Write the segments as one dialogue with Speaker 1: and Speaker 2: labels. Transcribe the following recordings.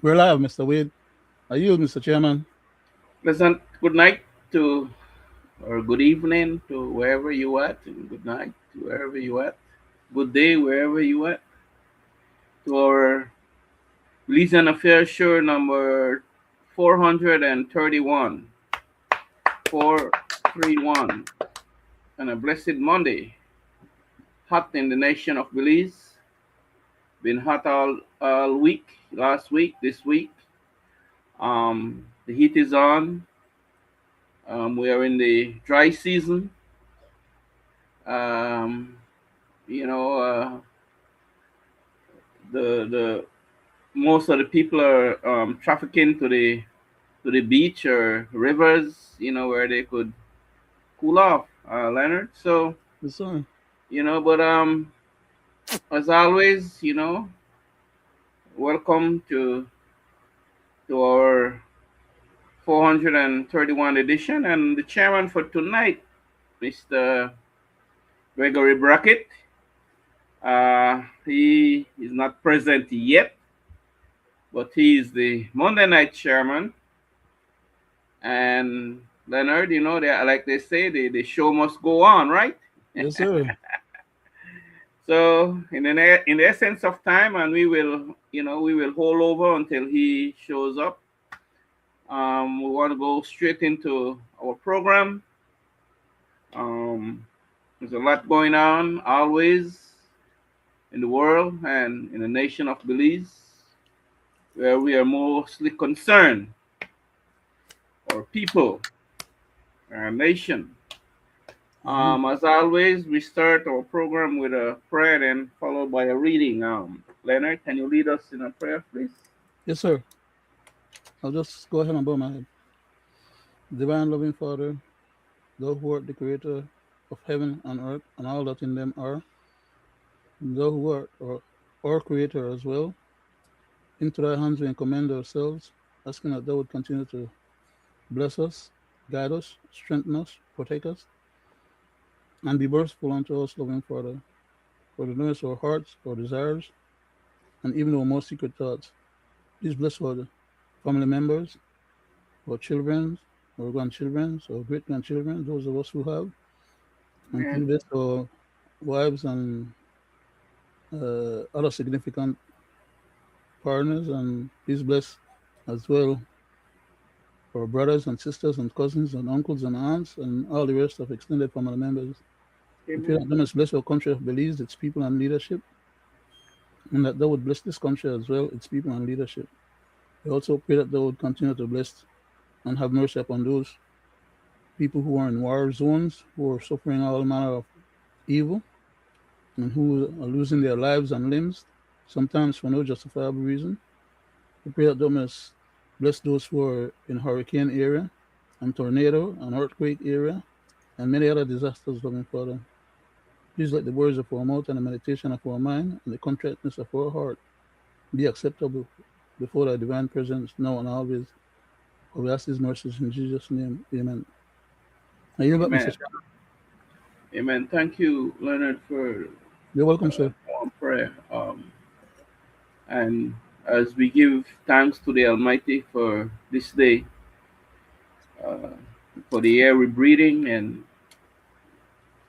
Speaker 1: We're live, Mr. Wade. Are you, Mr. Chairman?
Speaker 2: Pleasant good night to, or good evening to wherever you at, and good night to wherever you at. Good day wherever you at. To our Belizean Affairs Show number 431. 431. And a blessed Monday. Hot in the nation of Belize. Been hot all week, last week, this week. The heat is on. We are in the dry season. Um, you know, the most of the people are trafficking to the beach or rivers, where they could cool off, Leonard. So,
Speaker 1: Yes, sir.
Speaker 2: but as always, welcome to our 431 edition, and the chairman for tonight, Mr. Gregory Brackett. He is not present yet, but he is the Monday night chairman. And Leonard, like they say, the show must go on, right?
Speaker 1: Yes, sir.
Speaker 2: So in the essence of time, and we will hold over until he shows up. We want to go straight into our program. Um, there's a lot going on always in the world and in the nation of Belize, where we are mostly concerned, our people, our nation.
Speaker 1: Mhm.
Speaker 2: As always, we start our program with a prayer and followed by a reading. Leonard, can you lead us in a prayer, please?
Speaker 1: Yes, sir. I'll just go ahead and bow my head. Divine loving Father, thou who art the creator of heaven and earth and all that in them are, thou who art our creator as well, into thy hands we commend ourselves, asking that thou would continue to bless us, guide us, strengthen us, protect us, and be merciful unto us, loving Father, for the knowest our hearts, our desires, and even our most secret thoughts. Please bless our family members, our children, our grandchildren, our great grandchildren, those of us who have, and please
Speaker 2: Amen.
Speaker 1: bless our wives and other significant partners, and please bless as well our brothers and sisters and cousins and uncles and aunts and all the rest of extended family members. We pray that
Speaker 2: Amen.
Speaker 1: thou must bless our country of Belize, its people and leadership, and that thou would bless this country as well, its people and leadership. We also pray that thou would continue to bless and have mercy upon those people who are in war zones, who are suffering all manner of evil, and who are losing their lives and limbs, sometimes for no justifiable reason. We pray that thou must bless those who are in hurricane area and tornado and earthquake area and many other disasters, loving Father. Please let the words of our mouth and the meditation of our mind and the contriteness of our heart be acceptable before thy divine presence now and always. For we ask these mercies in Jesus' name. Amen. Now you back, Mr.
Speaker 2: Amen.
Speaker 1: Chairman.
Speaker 2: Amen. Thank you, Leonard, for
Speaker 1: You're welcome, sir.
Speaker 2: warm prayer. And as we give thanks to the Almighty for this day, uh, for the air we're breathing, and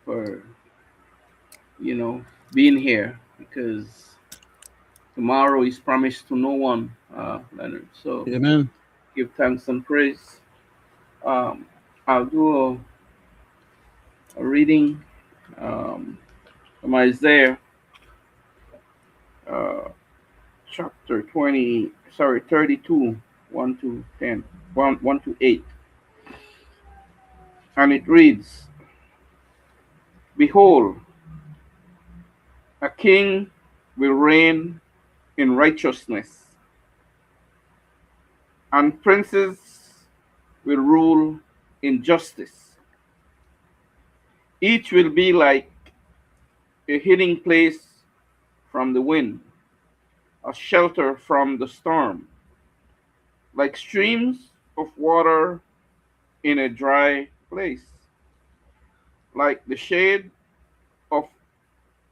Speaker 2: for you know being here, because tomorrow is promised to no one, Leonard. So
Speaker 1: Amen.
Speaker 2: give thanks and praise. I'll do a reading um, from Isaiah uh, chapter 20, sorry, 32, 1 to 10, 1 to 8. And it reads, Behold, a king will reign in righteousness, and princes will rule in justice. Each will be like a hiding place from the wind, a shelter from the storm, like streams of water in a dry place, like the shade of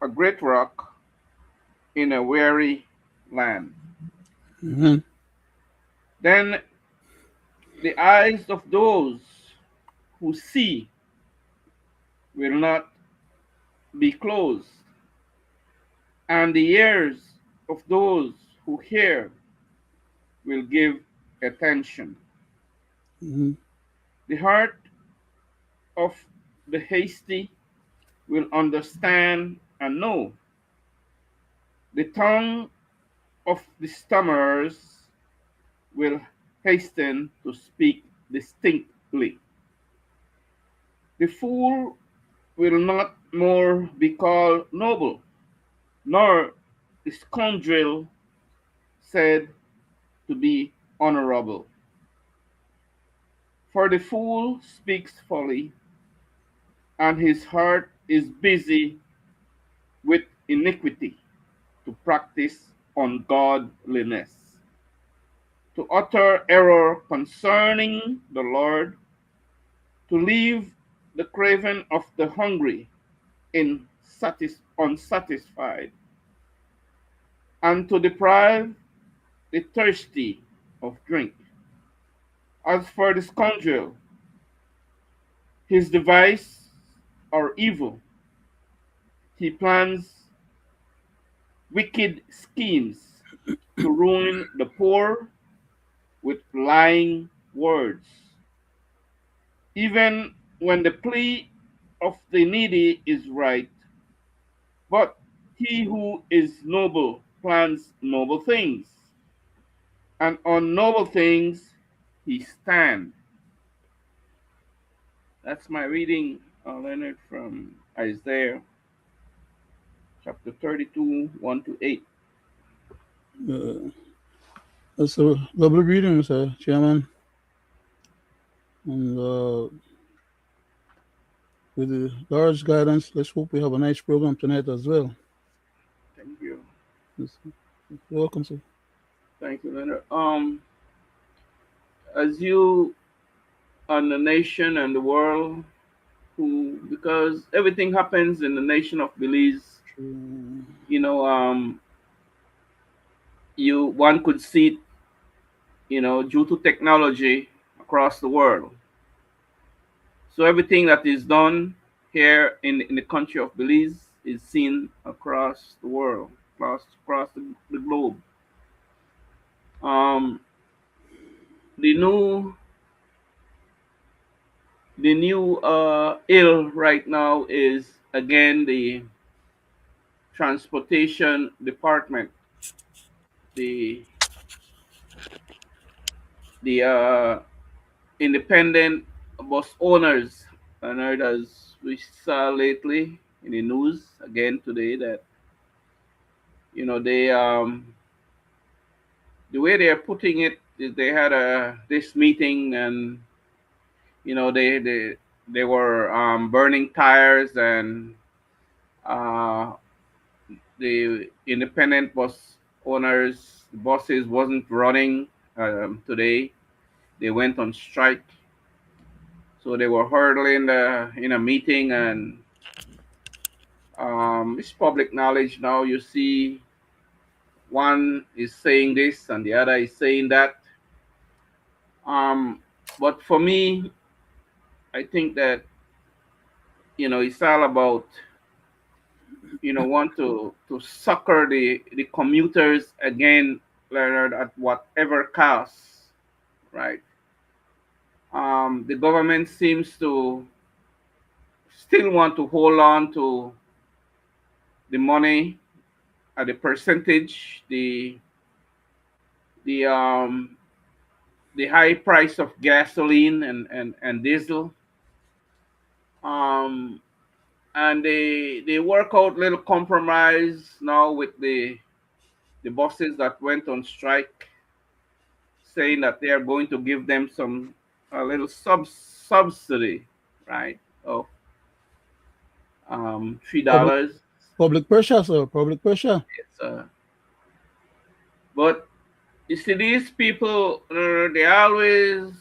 Speaker 2: a great rock in a weary land.
Speaker 1: Amen.
Speaker 2: Then the eyes of those who see will not be closed, and the ears of those who hear will give attention.
Speaker 1: Mm-hmm.
Speaker 2: The heart of the hasty will understand and know. The tongue of the stammerers will hasten to speak distinctly. The fool will not more be called noble, nor the scoundrel said to be honorable. For the fool speaks folly, and his heart is busy with iniquity, to practice ungodliness, to utter error concerning the Lord, to leave the craving of the hungry unsatisfied, and to deprive the thirsty of drink. As for the scoundrel, his devices are evil. He plans wicked schemes to ruin the poor with lying words. Even when the plea of the needy is right, but he who is noble plans noble things, and on noble things he stand. That's my reading, Leonard, from Isaiah chapter 32, 1 to 8.
Speaker 1: Uh, that's a lovely reading, Mr. Chairman. And with the Lord's guidance, let's hope we have a nice program tonight as well.
Speaker 2: Thank you.
Speaker 1: Yes, you're welcome, sir.
Speaker 2: Thank you, Leonard. As you and the nation and the world, who, because everything happens in the nation of Belize,
Speaker 1: True.
Speaker 2: you know, one could see it, due to technology across the world. So everything that is done here in the country of Belize is seen across the world, across the globe. Um, the new the new ill right now is again the transportation department, the the independent bus owners. And as we saw lately in the news again today that they the way they are putting it is they had this meeting, and they were burning tires, and uh, the independent bus owners buses wasn't running today. They went on strike, so they were hurdling in a meeting, and it's public knowledge now. You see, one is saying this and the other is saying that. Um, but for me, I think that it's all about want to succor the commuters again, Leonard, at whatever cost, right? The government seems to still want to hold on to the money at the percentage, the the high price of gasoline and diesel. Um, and they work out little compromise now with the bosses that went on strike, saying that they are going to give them some a little subsidy, right, of
Speaker 1: Public,
Speaker 2: $3.
Speaker 1: public pressure, sir. Public pressure.
Speaker 2: It's, but you see, these people, they always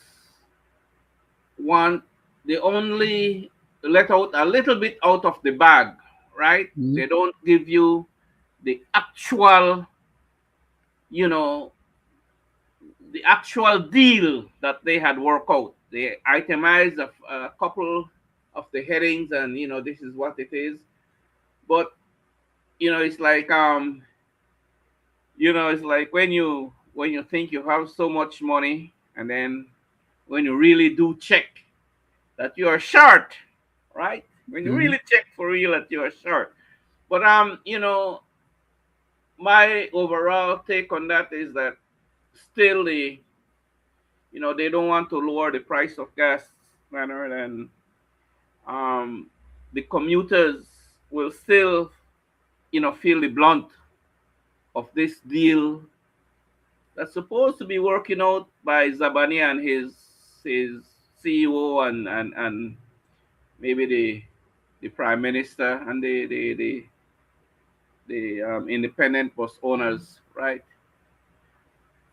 Speaker 2: want, they only let out a little bit out of the bag, right?
Speaker 1: Mm-hmm.
Speaker 2: They don't give you the actual, you know, the actual deal that they had worked out. They itemized a couple of the headings, and this is what it is. But it's like it's like when you think you have so much money, and then when you really do check that you are short, right? When you
Speaker 1: Mm-hmm.
Speaker 2: really check for real that you are short. But my overall take on that is that still they don't want to lower the price of gas, Leonard, and um, the commuters will still feel the blunt of this deal that's supposed to be working out by Zabani and his CEO, and maybe the prime minister and the independent bus owners, right?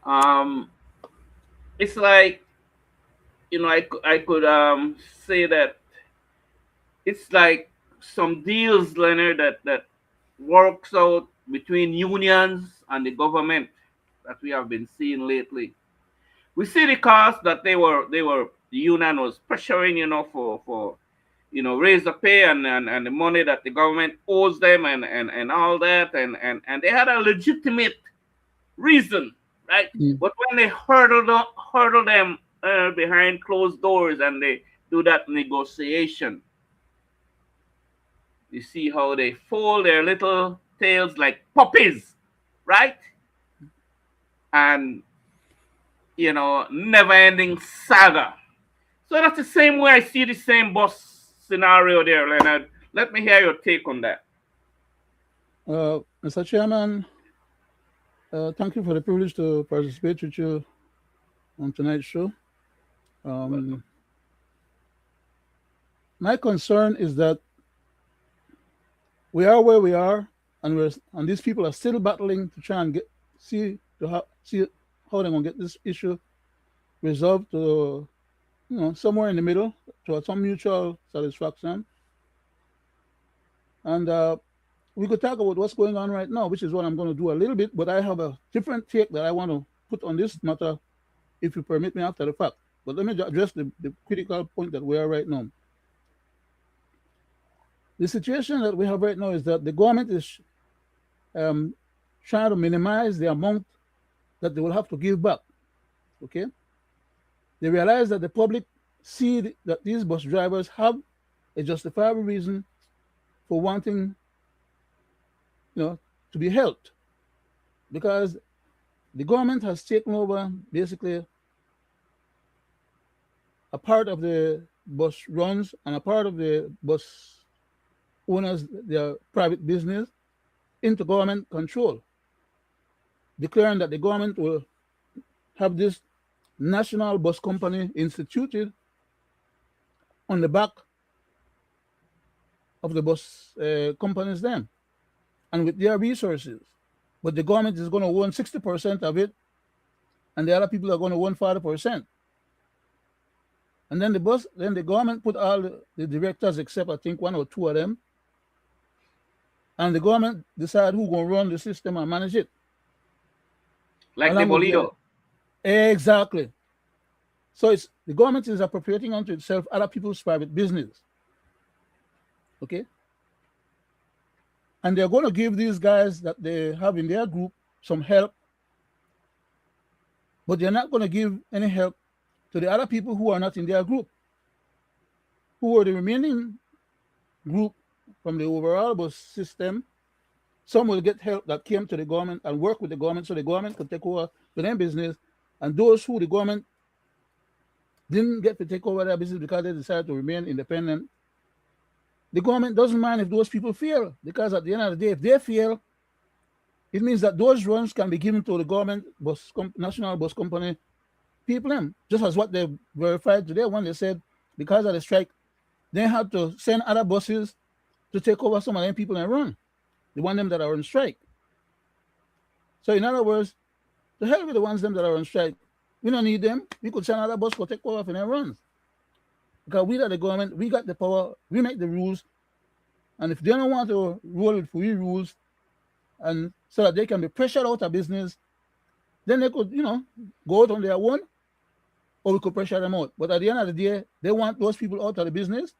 Speaker 2: Um, it's like I could say that it's like some deals, Leonard, that works out between unions and the government that we have been seeing lately. We see the cost that the union was pressuring, for raise the pay, and the money that the government owes them, and all that, and they had a legitimate reason, right? But when they hurdle them behind closed doors, and they do that negotiation, you see how they fold their little tails like puppies, right? And never ending saga. So that's the same way I see the same bus scenario there, Leonard. Let me hear your take on that.
Speaker 1: Mr. Chairman, thank you for the privilege to participate with you on tonight's show.
Speaker 2: Welcome.
Speaker 1: Um, my concern is that we are where we are, and these people are still battling to try and see how they're going to get this issue resolved to somewhere in the middle to some mutual satisfaction. And we could talk about what's going on right now, which is what I'm going to do a little bit. But I have a different take that I want to put on this matter, if you permit me, after the fact. But let me address the critical point that we are right now. The situation that we have right now is that the government is um, trying to minimize the amount that they will have to give back. Okay, they realize that the public see that these bus drivers have a justifiable reason for wanting, to be helped, because the government has taken over basically a part of the bus runs and a part of the bus owners, their private business, into government control, declaring that the government will have this national bus company instituted on the back of the bus companies then, and with their resources. But the government is going to own 60% of it, and the other people are going to own 40%. And then the government put all the directors, except I think one or two of them, and the government decide who's going to run the system and manage it,
Speaker 2: Like the
Speaker 1: along with the
Speaker 2: Bolido.
Speaker 1: exactly. So it's the government is appropriating unto itself other people's private business. Okay, and they're going to give these guys that they have in their group some help, but they're not going to give any help to the other people who are not in their group, who are the remaining group from the overall bus system. Some will get help that came to the government and work with the government, so the government could take over to their business. And those who the government didn't get to take over their business because they decided to remain independent, the government doesn't mind if those people fail, because at the end of the day, if they fail, it means that those runs can be given to the government national bus company people, just as what they verified today when they said because of the strike, they had to send other buses to take over some of them people and run. They want them that are on strike. So in other words, to hell with the ones them that are on strike. We don't need them. We could send other bus to take over and then runs. Because we are the government, we got the power, we make the rules. And if they don't want to roll with free rules, and so that they can be pressured out of business, Then they could, go out on their own, or we could pressure them out. But at the end of the day, they want those people out of the business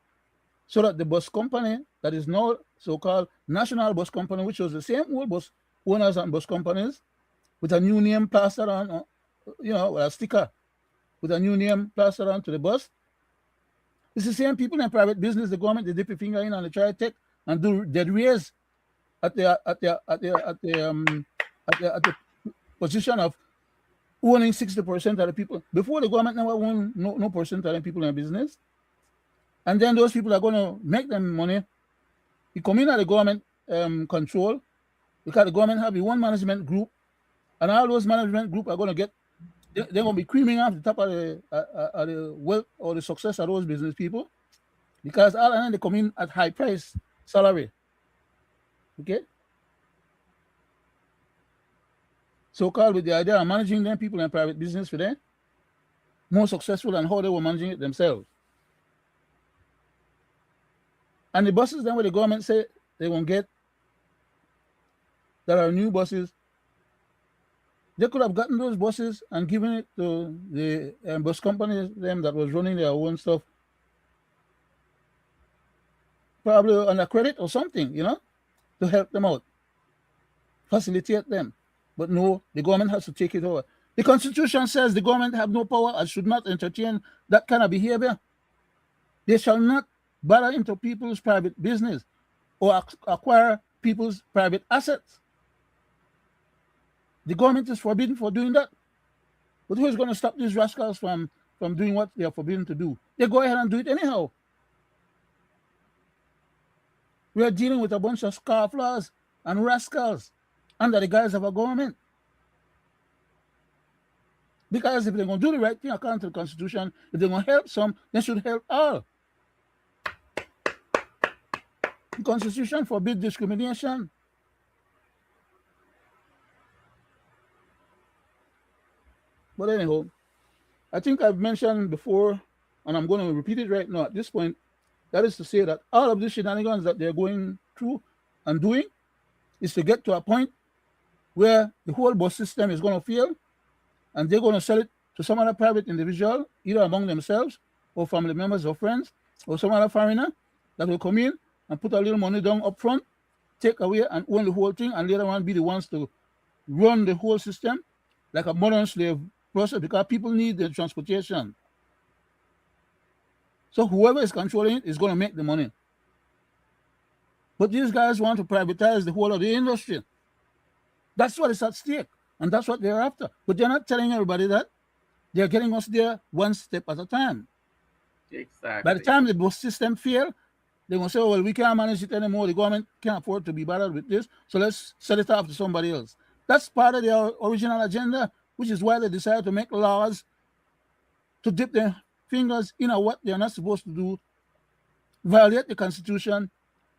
Speaker 1: so that the bus company that is now so-called National Bus Company, which was the same old bus owners and bus companies, with a new name plastered on, a sticker with a new name plastered onto the bus. It's the same people in private business, the government, they dip a finger in and they try to take and do dead raise at the position of owning 60% of the people. Before, the government never owned no percent of the people in business. And then those people are going to make them money. You come in at the government control, because the government have one management group, and all those management group are going to get, they're going to be creaming off the top of the wealth or the success of those business people, because all of them, they come in at high price salary. Okay? So-called with the idea of managing them people in private business for them more successful than how they were managing it themselves. And the buses then where the government say they won't get, that are new buses, they could have gotten those buses and given it to the bus companies them that was running their own stuff, probably on a credit or something, to help them out, facilitate them. But no, the government has to take it over. The Constitution says the government have no power and should not entertain that kind of behavior. They shall not bother into people's private business or acquire people's private assets. The government is forbidden for doing that. But who is going to stop these rascals from doing what they are forbidden to do? They go ahead and do it anyhow. We are dealing with a bunch of scofflaws and rascals under the guise of a government. Because if they're going to do the right thing according to the Constitution, if they're going to help some, they should help all. The Constitution forbids discrimination. But anyhow, I think I've mentioned before, and I'm going to repeat it right now at this point, that is to say that all of these shenanigans that they're going through and doing is to get to a point where the whole bus system is going to fail, and they're going to sell it to some other private individual, either among themselves or family members or friends, or some other foreigner that will come in and put a little money down up front, take away and own the whole thing, and later on be the ones to run the whole system like a modern slave process, because people need the transportation. So whoever is controlling it is going to make the money. But these guys want to privatize the whole of the industry. That's what is at stake, and that's what they're after. But they're not telling everybody that. They're getting us there one step at a time.
Speaker 2: Exactly.
Speaker 1: By the time the bus system fails, they're going to say, oh, well, we can't manage it anymore. The government can't afford to be bothered with this, so let's sell it off to somebody else. That's part of their original agenda, which is why they decided to make laws to dip their fingers in what they're not supposed to do, violate the Constitution,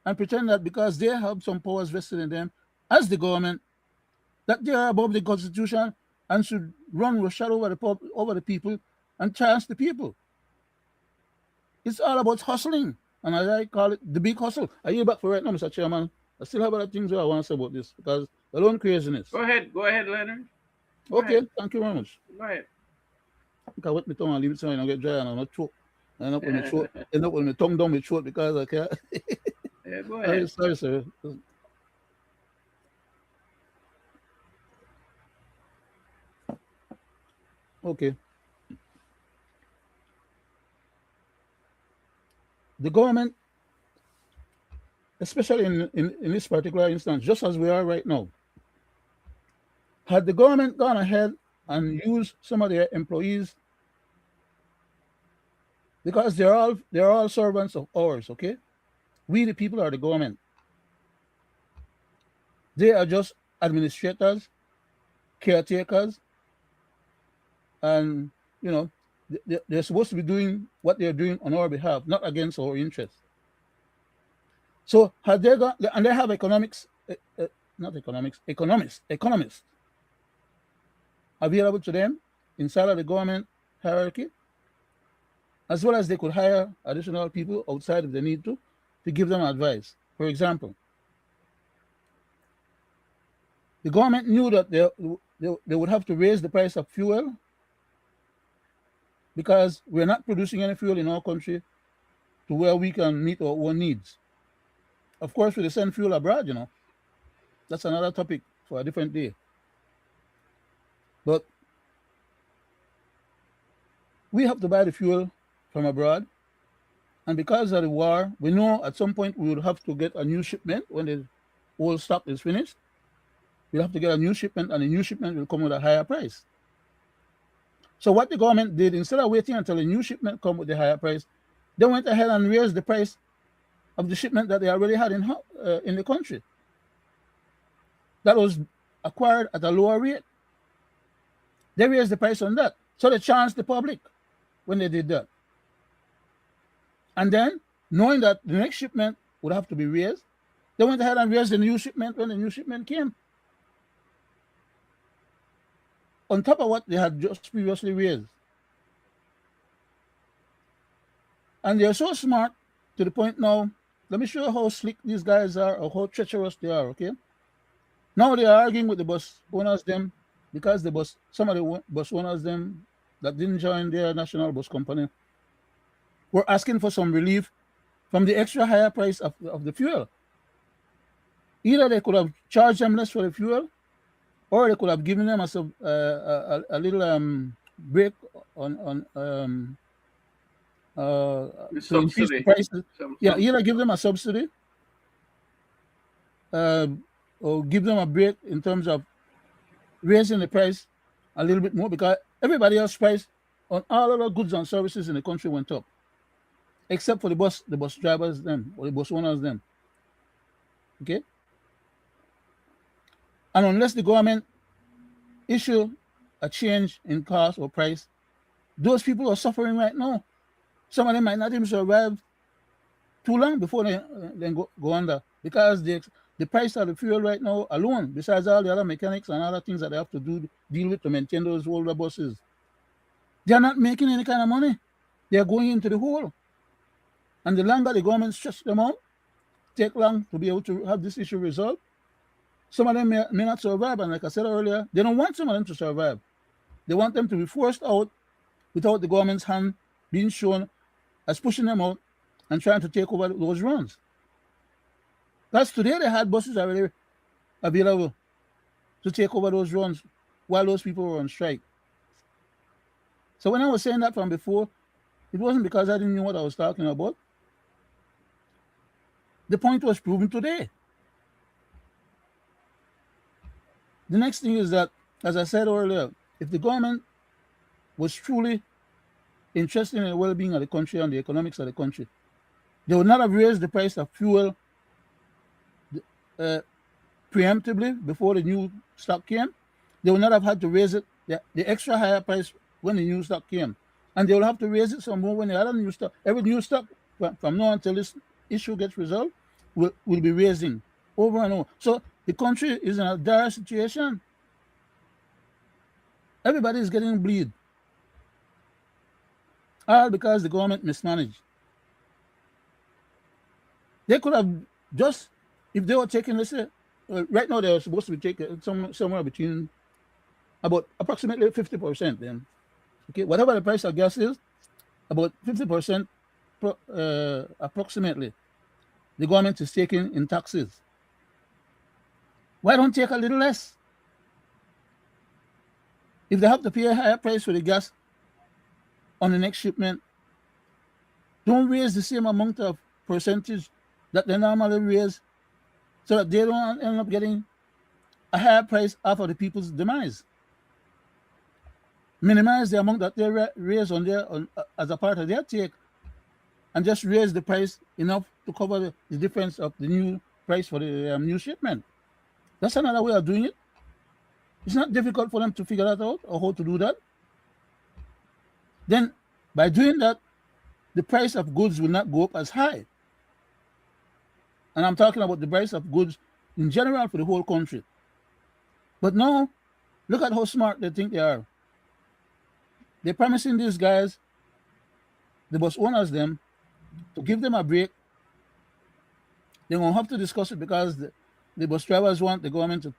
Speaker 1: and pretend that because they have some powers vested in them as the government, that they are above the Constitution and should run roughshod over the people and chance the people. It's all about hustling, and as I call it, the big hustle. Are you back for right now, Mr. Chairman? I still have other things I want to say about this, because alone craziness.
Speaker 2: Go ahead, Leonard.
Speaker 1: Okay, thank you very much.
Speaker 2: Go ahead.
Speaker 1: I think I wet my tongue and leave it so I don't get dry and I'm not choke. I end up with my tongue down my throat because I can't.
Speaker 2: Yeah, go ahead.
Speaker 1: Sorry, sir. Okay. The government, especially in this particular instance, just as we are right now, had the government gone ahead and used some of their employees, because they're all servants of ours, okay? We the people are the government. They are just administrators, caretakers, and they're supposed to be doing what they're doing on our behalf, not against our interests. So had they got, and they have economics, not economics, economists available to them inside of the government hierarchy, as well as they could hire additional people outside if they need to give them advice. For example, The government knew that they would have to raise the price of fuel because we're not producing any fuel in our country to where we can meet our own needs. Of course, we send fuel abroad, that's another topic for a different day. But we have to buy the fuel from abroad. And because of the war, we know at some point we will have to get a new shipment when the old stock is finished. We'll have to get a new shipment, and the new shipment will come with a higher price. So what the government did, instead of waiting until the new shipment come with the higher price, they went ahead and raised the price of the shipment that they already had in the country. That was acquired at a lower rate. They raised the price on that. So they charged the public when they did that. And then, knowing that the next shipment would have to be raised, they went ahead and raised the new shipment when the new shipment came. On top of what they had just previously raised. And they're so smart to the point now, let me show you how slick these guys are or how treacherous they are, okay? Now they are arguing with the bus owners them because some of the bus owners them that didn't join their national bus company were asking for some relief from the extra higher price of the fuel. Either they could have charged them less for the fuel, or they could have given them a little break on to increase the prices. Either give them a subsidy or give them a break in terms of raising the price a little bit more, because everybody else's price on all other goods and services in the country went up, except for the bus drivers them or the bus owners them. Okay? And unless the government issue a change in cost or price, those people are suffering right now. Some of them might not even survive too long before they go under, because the price of the fuel right now alone, besides all the other mechanics and other things that they have to deal with to maintain those older buses, they're not making any kind of money. They're going into the hole. And the longer the government stretch them out, take long to be able to have this issue resolved. Some of them may not survive, and like I said earlier, they don't want some of them to survive. They want them to be forced out without the government's hand being shown as pushing them out and trying to take over those runs. Because today they had buses already available to take over those runs while those people were on strike. So when I was saying that from before, it wasn't because I didn't know what I was talking about. The point was proven today. The next thing is that, as I said earlier, if the government was truly interested in the well-being of the country and the economics of the country, they would not have raised the price of fuel preemptively before the new stock came. They would not have had to raise it, the extra higher price when the new stock came. And they will have to raise it some more when the other new stock, every new stock from now until this issue gets resolved, will be raising over and over. So the country is in a dire situation. Everybody is getting bleed. All because the government mismanaged. They could have just, if they were taking, let's say, right now they're supposed to be taking somewhere between about approximately 50% then. Okay, whatever the price of gas is, about 50% approximately, the government is taking in taxes. Why don't take a little less? If they have to pay a higher price for the gas on the next shipment, don't raise the same amount of percentage that they normally raise, so that they don't end up getting a higher price off of the people's demise. Minimize the amount that they raise as a part of their take, and just raise the price enough to cover the difference of the new price for the new shipment. That's another way of doing it. It's not difficult for them to figure that out or how to do that. Then, by doing that, the price of goods will not go up as high. And I'm talking about the price of goods in general for the whole country. But now, look at how smart they think they are. They're promising these guys, the bus owners them, to give them a break. They won't have to discuss it because the bus drivers want the government to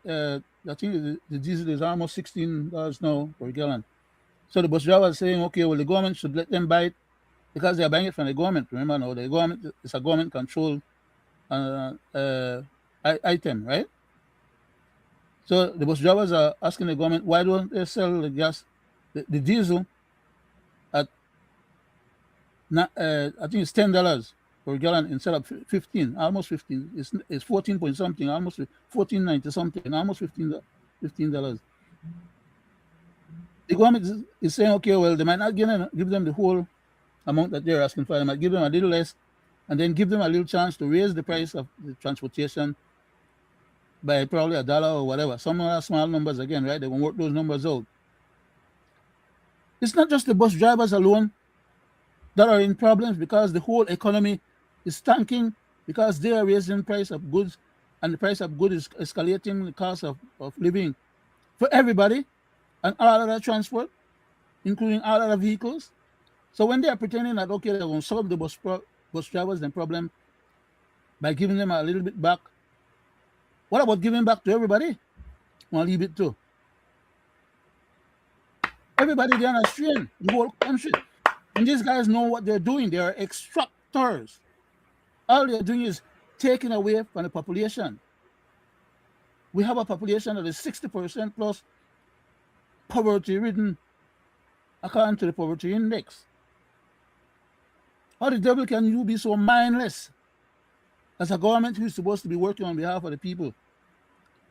Speaker 1: I think the diesel is almost $16 now per gallon. So the bus driver is saying, okay, well, the government should let them buy it because they are buying it from the government. Remember, now the government is a government controlled item, right? So the bus drivers are asking the government, why don't they sell the gas, the diesel at not, I think it's $10 per gallon instead of 15, almost 15. It's 14 point something, almost 14.90 something, almost $15. The government is saying, okay, well, they might not give them the whole amount that they're asking for. They might give them a little less, and then give them a little chance to raise the price of the transportation by probably $1 or whatever. Some are small numbers again, right? They won't work those numbers out. It's not just the bus drivers alone that are in problems because the whole economy is tanking because they are raising price of goods and the price of goods is escalating the cost of living for everybody and all other transport, including all other vehicles. So when they are pretending that okay, they're going to solve the bus drivers the problem by giving them a little bit back, what about giving back to everybody? Want to leave it to everybody? They're on a strain, the whole country, and these guys know what they're doing. They are extractors. All they're doing is taking away from the population. We have a population that is 60% plus poverty ridden according to the poverty index. How the devil can you be so mindless as a government who's supposed to be working on behalf of the people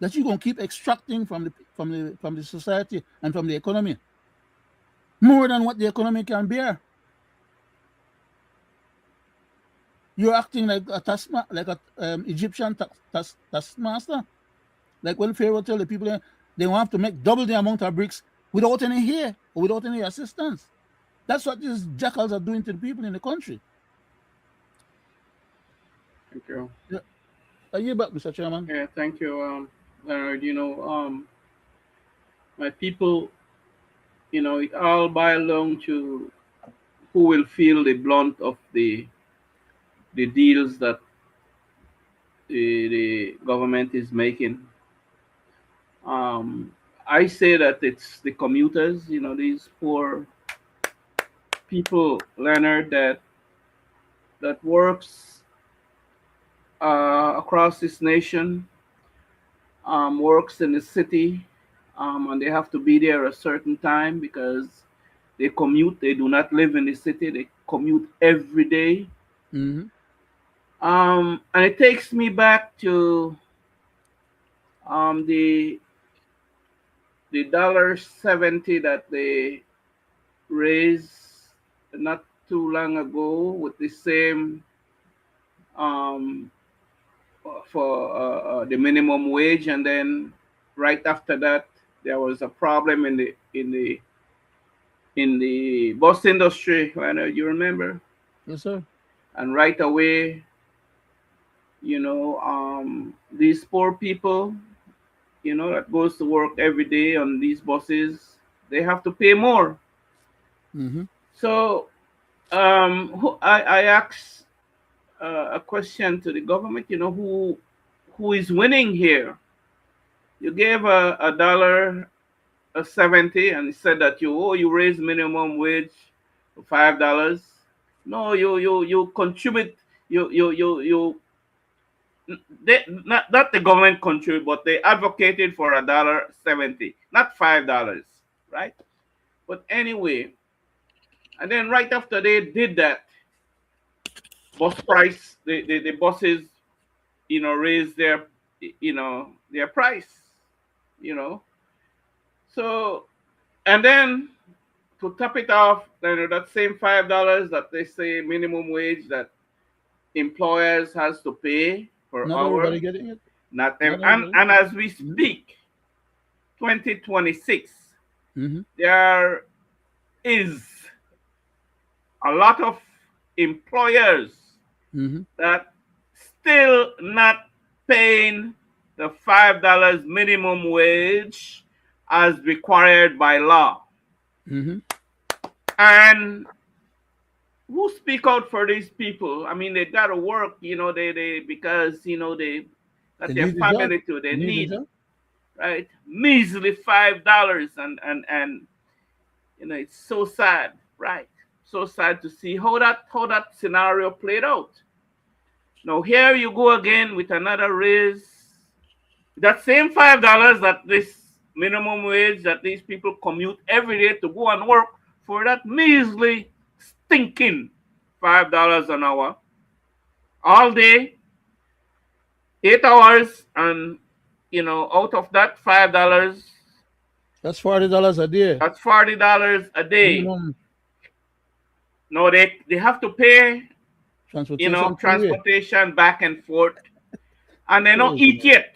Speaker 1: that you're gonna keep extracting from the society and from the economy more than what the economy can bear? You're acting like a Egyptian taskmaster. Like when Pharaoh tell the people they want to make double the amount of bricks without any hair or without any assistance. That's what these jackals are doing to the people in the country.
Speaker 2: Thank you.
Speaker 1: Yeah. Are you back, Mr. Chairman?
Speaker 2: Yeah, thank you, Leonard. My people, it all boils down to who will feel the blunt of the deals that the government is making. Um, I say that it's the commuters, these poor people, Leonard, that works across this nation, works in the city, and they have to be there a certain time because they commute. They do not live in the city. They commute every day.
Speaker 1: Mm-hmm.
Speaker 2: And it takes me back to the $1.70 that they raised not too long ago with the same um, for the minimum wage, and then right after that there was a problem in the bus industry. You remember?
Speaker 1: Yes, sir.
Speaker 2: And right away, these poor people, that goes to work every day on these buses, they have to pay more.
Speaker 1: Mm-hmm.
Speaker 2: So I asked a question to the government. Who is winning here? You gave a dollar a 70 and said that you raise minimum wage to $5. No, you contribute. You they not the government contribute, but they advocated for $1.70, not $5, right? But anyway, and then right after they did that, bus price, the buses, raised their price, you know. So, and then to top it off, that same $5 that they say minimum wage that employers has to pay per
Speaker 1: Not
Speaker 2: hour.
Speaker 1: everybody getting it.
Speaker 2: Not
Speaker 1: Not
Speaker 2: every,
Speaker 1: everybody.
Speaker 2: and as we
Speaker 1: Mm-hmm.
Speaker 2: speak, 2026,
Speaker 1: Mm-hmm.
Speaker 2: there is a lot of employers
Speaker 1: Mm-hmm.
Speaker 2: that still not paying the $5 minimum wage as required by law.
Speaker 1: Mm-hmm.
Speaker 2: And who speak out for these people? I mean, they gotta work, they because they
Speaker 1: They
Speaker 2: got their
Speaker 1: need the job.
Speaker 2: family too. They
Speaker 1: They need the
Speaker 2: need
Speaker 1: job.
Speaker 2: right? Measly $5, and it's so sad, right? So sad to see how that scenario played out. Now here you go again with another raise. That same $5 that this minimum wage that these people commute every day to go and work for, that measly stinking $5 an hour all day, 8 hours, and out of that $5,
Speaker 1: That's $40 a day.
Speaker 2: that's $40 a day.
Speaker 1: Minimum
Speaker 2: No, they have to pay
Speaker 1: transportation freeway.
Speaker 2: transportation back and forth, and they don't
Speaker 1: Crazy,
Speaker 2: eat
Speaker 1: man.
Speaker 2: yet,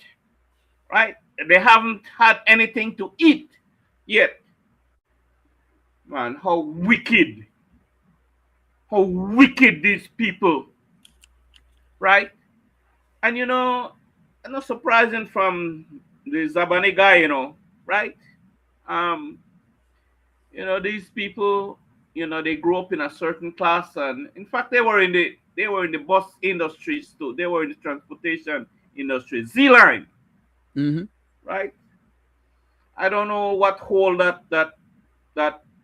Speaker 2: right? They haven't had anything to eat yet. Man, how wicked these people, right? And not surprising from the Zabani guy, right? Um, these people, they grew up in a certain class, and in fact, they were in the bus industries too. They were in the transportation industry, Z line,
Speaker 1: Mm-hmm.
Speaker 2: right? I don't know what hole that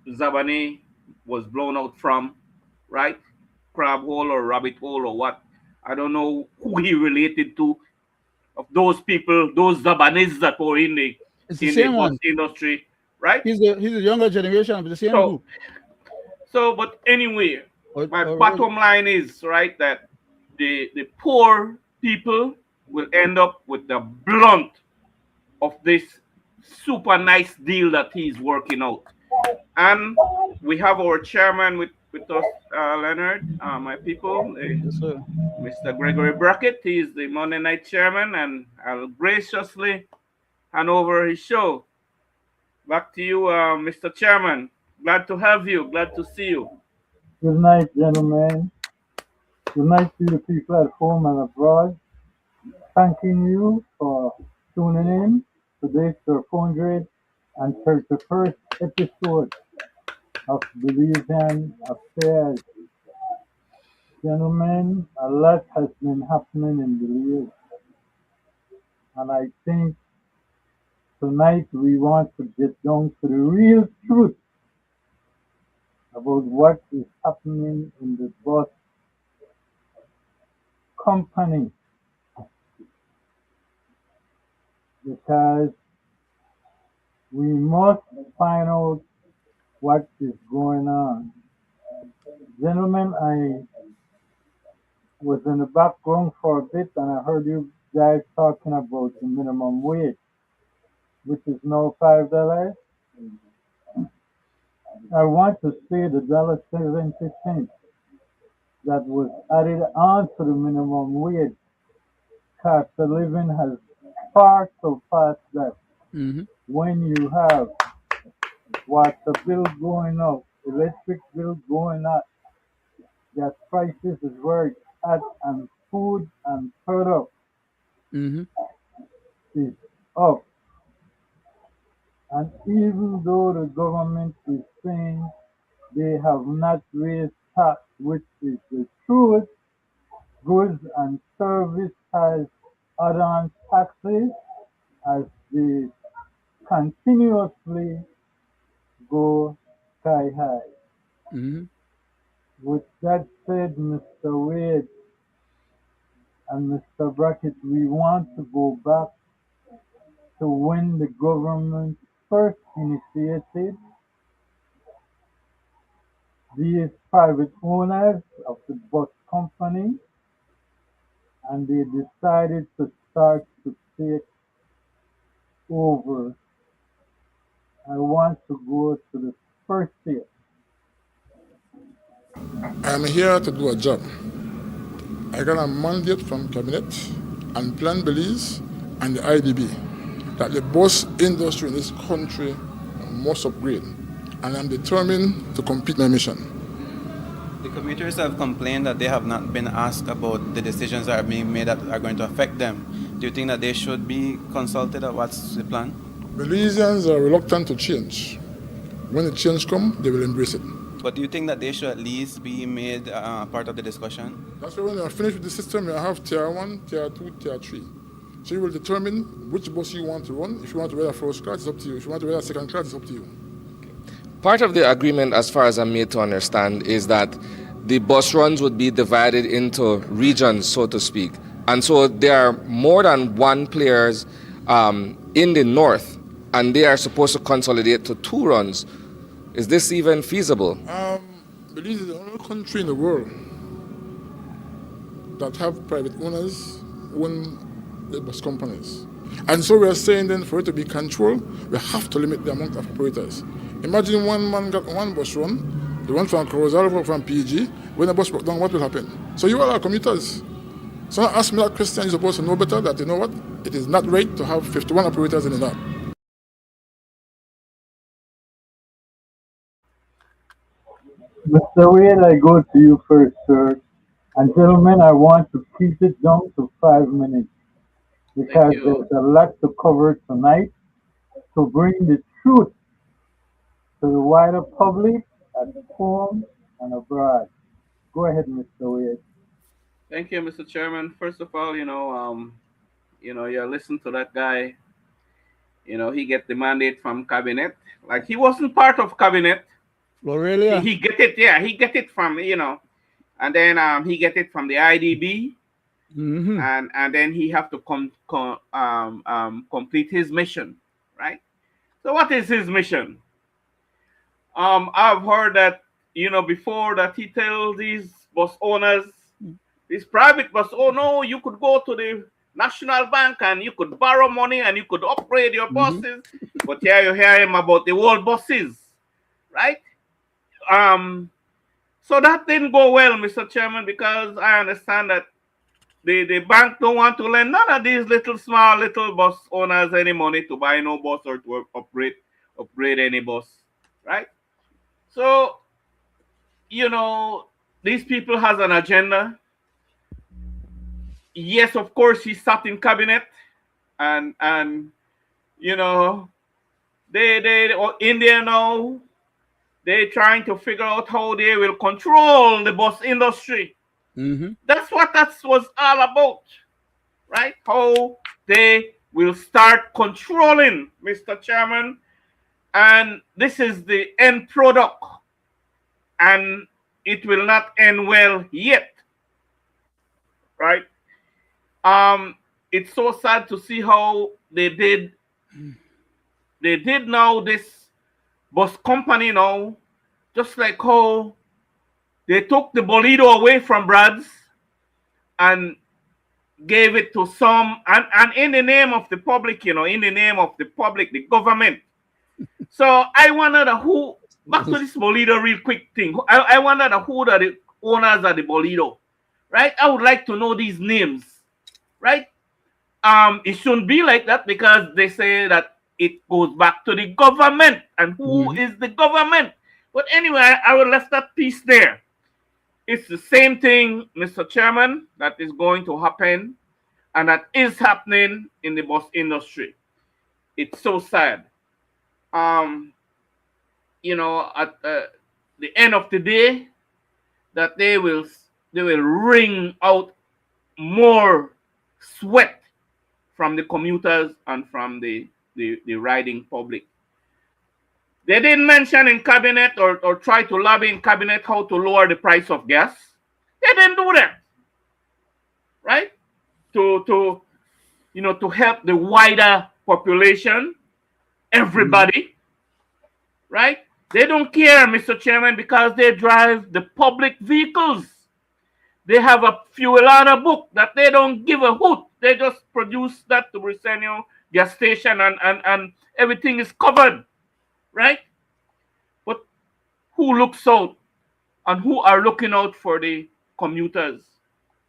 Speaker 2: Zabani was blown out from, right? Crab hole or rabbit hole or what? I don't know who he related to, of those people, those Zabanis that were in the
Speaker 1: It's the
Speaker 2: in the
Speaker 1: same
Speaker 2: bus
Speaker 1: one.
Speaker 2: industry, right?
Speaker 1: He's the younger generation of the same
Speaker 2: So
Speaker 1: group.
Speaker 2: but anyway, my
Speaker 1: Or really.
Speaker 2: bottom line is, right, that the poor people will end up with the blunt of this super nice deal that he's working out. And we have our chairman with us, Leonard, my people,
Speaker 1: Yes, sir.
Speaker 2: Mr. Gregory Brackett. He's the Monday night chairman, and I'll graciously hand over his show. Back to you, Mr. Chairman. Glad to have you. Glad to see you.
Speaker 3: Good night, gentlemen. Good night to the people at home and abroad. Thanking you for tuning in to this, your 431st episode of Belizean Affairs. Gentlemen, a lot has been happening in Belize, and I think tonight we want to get down to the real truth about what is happening in the bus company, because we must find out what is going on. Gentlemen, I was in the background for a bit and I heard you guys talking about the minimum wage, which is now $5. I want to say the $1.70 that was added on to the minimum wage. Cost of living has far surpassed that.
Speaker 1: Mm-hmm.
Speaker 3: When you have water bill going up, electric bill going up, gas prices is where it's at, and food and product
Speaker 1: Mm-hmm.
Speaker 3: is up. And even though the government is saying they have not raised tax, which is the truth, goods and service has add-on taxes as they continuously go sky high.
Speaker 1: Mm-hmm.
Speaker 3: With that said, Mr. Wade and Mr. Brackett, we want to go back to when the government first initiated these private owners of the bus company, and they decided to start to take over. I want to go to the first year.
Speaker 4: I'm here to do a job. I got a mandate from Cabinet and Plan Belize and the IDB that the bus industry in this country must upgrade. And I'm determined to complete my mission.
Speaker 5: The commuters have complained that they have not been asked about the decisions that are being made that are going to affect them. Do you think that they should be consulted, or what's the plan?
Speaker 4: Belizeans are reluctant to change. When the change comes, they will embrace it.
Speaker 5: But do you think that they should at least be made part of the discussion?
Speaker 4: That's why when you're finished with the system, you have tier 1, tier 2, tier 3. So you will determine which bus you want to run. If you want to wear a first class, it's up to you. If you want to wear a second class, it's up to you.
Speaker 6: Part of the agreement, as far as I'm made to understand, is that the bus runs would be divided into regions, so to speak. And so there are more than one players in the north, and they are supposed to consolidate to 2 runs. Is this even feasible?
Speaker 4: Belize is the only country in the world that have private owners own the bus companies. And so we are saying then for it to be controlled, we have to limit the amount of operators. Imagine one man got one bus run, the one from Corozal, from PG, when the bus broke down, what will happen? So you all are commuters. So now ask me that question, you're supposed to know better that, you know what, it is not right to have 51 operators in the north.
Speaker 3: Mr. Wade, I go to you first, sir. And gentlemen, I want to keep it down to 5 minutes because there's a lot to cover tonight to bring the truth to the wider public at home and abroad. Go ahead, Mr. Wade.
Speaker 2: Thank you, Mr. Chairman. First of all, you listen to that guy. He get the mandate from cabinet. Like he wasn't part of cabinet.
Speaker 1: Florelia.
Speaker 2: He get it, yeah. He get it from and then he get it from the IDB, and then he have to complete his mission, right? So what is his mission? I've heard that before that he tells these bus owners, these private bus, oh no, you could go to the National Bank and you could borrow money and you could upgrade your buses. But here you hear him about the old buses, right? So that didn't go well, Mr. Chairman, because I understand that the bank don't want to lend none of these small little bus owners any money to buy no bus or to upgrade any bus, right? So, these people has an agenda. Yes, of course, he sat in cabinet, and they India now, they're trying to figure out how they will control the bus industry. That's what that was all about, right? How they will start controlling, Mr. Chairman, and this is the end product, and it will not end well yet, right? It's so sad to see how they did now this bus company now, just like how they took the Bolido away from Brad's and gave it to some, and in the name of the public, in the name of the public, the government. So I wonder back to this Bolido real quick thing. I wonder who are the owners of the Bolido, right? I would like to know these names, right? It shouldn't be like that because they say that it goes back to the government, and who is the government? But anyway, I will left that piece there. It's the same thing, Mr. Chairman, that is going to happen, and that is happening in the bus industry. It's so sad. At the end of the day, that they will wring out more sweat from the commuters and from the riding public. They didn't mention in cabinet or try to lobby in cabinet how to lower the price of gas. They didn't do that, right? To help the wider population, everybody, right? They don't care, Mr. Chairman, because they drive the public vehicles. They have a fuel order book that they don't give a hoot. They just produce that to Britannia gas station and everything is covered, right? But who looks out and who are looking out for the commuters?